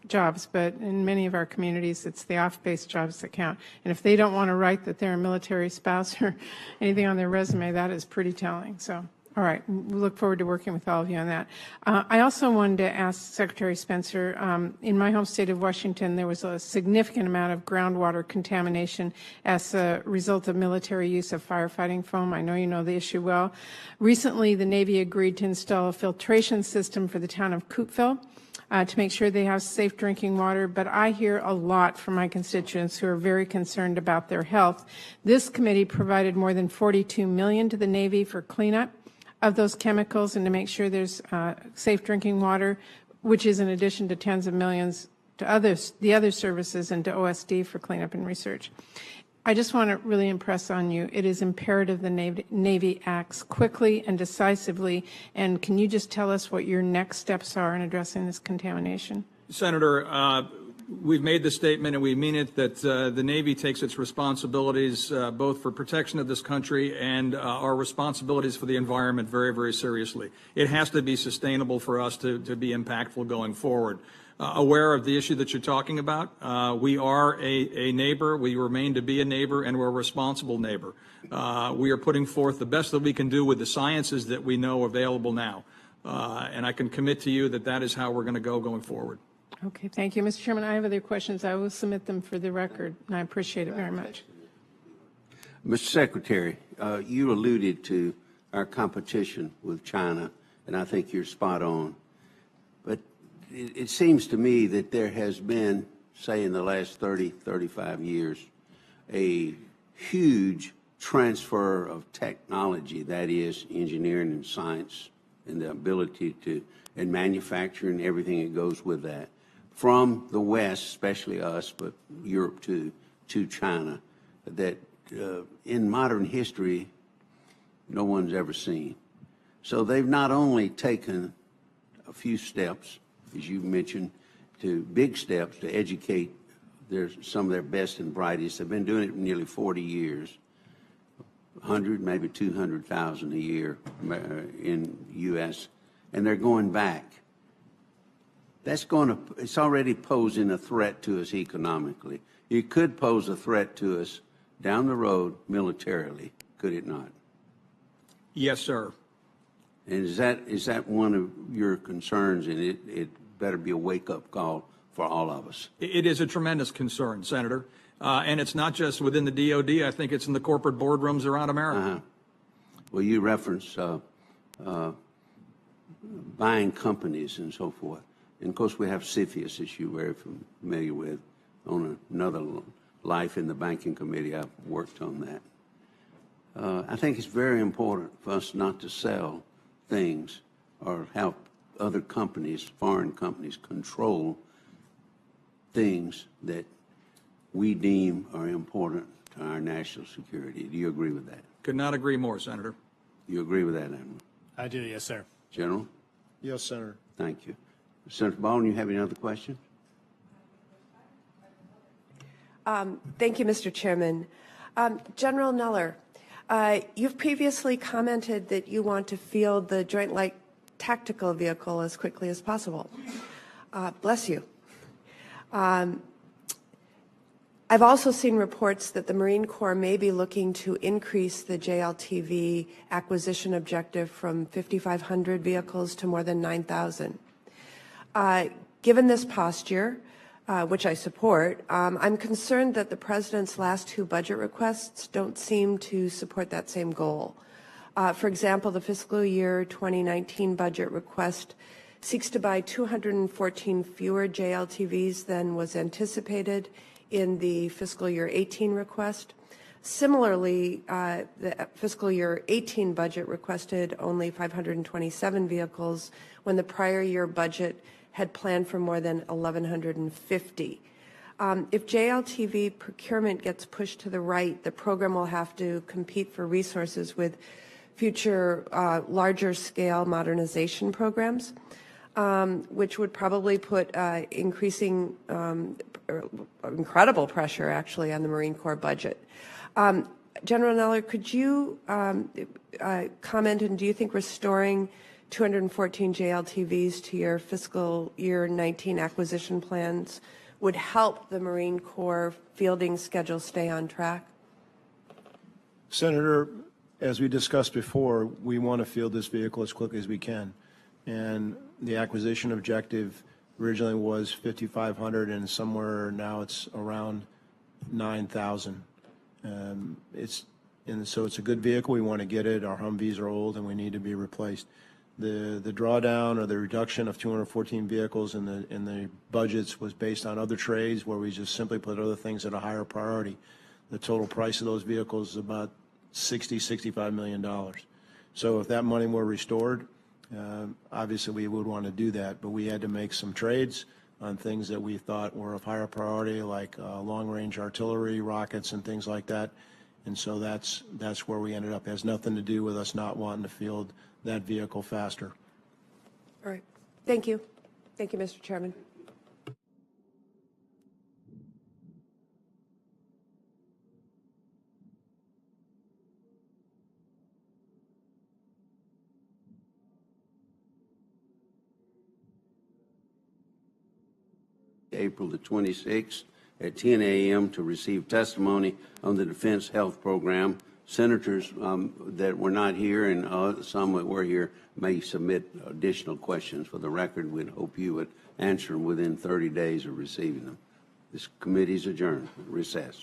jobs, but in many of our communities, it's the off-base jobs that count. And if they don't want to write that they're a military spouse or anything on their resume, that is pretty telling. So, all right, we look forward to working with all of you on that. I also wanted to ask Secretary Spencer, in my home state of Washington, there was a significant amount of groundwater contamination as a result of military use of firefighting foam. I know you know the issue well. Recently, the Navy agreed to install a filtration system for the town of Coopville to make sure they have safe drinking water, but I hear a lot from my constituents who are very concerned about their health. This committee provided more than $42 million to the Navy for cleanup of those chemicals and to make sure there's safe drinking water, which is in addition to tens of millions to the other services and to OSD for cleanup and research. I just want to really impress on you, it is imperative the Navy acts quickly and decisively. And can you just tell us what your next steps are in addressing this contamination? Senator, we've made the statement, and we mean it, that the Navy takes its responsibilities both for protection of this country and our responsibilities for the environment very, very seriously. It has to be sustainable for us to be impactful going forward. Aware of the issue that you're talking about, we are a neighbor. We remain to be a neighbor, and we're a responsible neighbor. We are putting forth the best that we can do with the sciences that we know available now. And I can commit to you that that is how we're going to go going forward. Okay, thank you. Mr. Chairman, I have other questions. I will submit them for the record, and I appreciate it very much. Mr. Secretary, you alluded to our competition with China, and I think you're spot on. But it seems to me that there has been, say in the last 30, 35 years, a huge transfer of technology, that is engineering and science and the ability to, and manufacturing, everything that goes with that, from the West, especially us, but Europe too, to China, that in modern history, no one's ever seen. So they've not only taken a few steps, as you mentioned, to big steps to educate some of their best and brightest. They've been doing it for nearly 40 years, 100, maybe 200,000 a year in U.S., and they're going back. That's it's already posing a threat to us economically. It could pose a threat to us down the road militarily, could it not? Yes, sir. And is that one of your concerns, and it better be a wake-up call for all of us? It is a tremendous concern, Senator. And it's not just within the DOD. I think it's in the corporate boardrooms around America. Well, you reference buying companies and so forth. And, of course, we have CFIUS, as you're very familiar with. On another life in the Banking Committee, I've worked on that. I think it's very important for us not to sell things or have other companies, foreign companies, control things that we deem are important to our national security. Do you agree with that? Could not agree more, Senator. You agree with that, Admiral? I do, yes, sir. General? Yes, Senator. Thank you. Senator Baldwin, you have any other questions? Thank you, Mr. Chairman. General Neller, you've previously commented that you want to field the Joint Light Tactical Vehicle as quickly as possible. Bless you. I've also seen reports that the Marine Corps may be looking to increase the JLTV acquisition objective from 5,500 vehicles to more than 9,000. Given this posture, which I support, I'm concerned that the President's last two budget requests don't seem to support that same goal. For example, the fiscal year 2019 budget request seeks to buy 214 fewer JLTVs than was anticipated in the fiscal year 18 request. Similarly, the fiscal year 18 budget requested only 527 vehicles when the prior year budget had planned for more than 1,150. If JLTV procurement gets pushed to the right, the program will have to compete for resources with future larger scale modernization programs, which would probably put increasing incredible pressure actually on the Marine Corps budget. General Neller, could you comment, and do you think restoring 214 JLTVs to your fiscal year 19 acquisition plans would help the Marine Corps fielding schedule stay on track? Senator, as we discussed before, we want to field this vehicle as quickly as we can. And the acquisition objective originally was 5,500, and somewhere now it's around 9,000. So it's a good vehicle. We want to get it. Our Humvees are old and we need to be replaced. The drawdown or the reduction of 214 vehicles in the budgets was based on other trades where we just simply put other things at a higher priority. The total price of those vehicles is about $65 million. So if that money were restored, obviously we would want to do that, but we had to make some trades. on things that we thought were of higher priority, like long-range artillery, rockets, and things like that. And so that's where we ended up. It has nothing to do with us not wanting to field that vehicle faster. All right. Thank you. Thank you, Mr. Chairman. April the 26th at 10 a.m. to receive testimony on the Defense Health Program. Senators that were not here and some that were here may submit additional questions. For the record, we'd hope you would answer them within 30 days of receiving them. This committee is adjourned. Recess.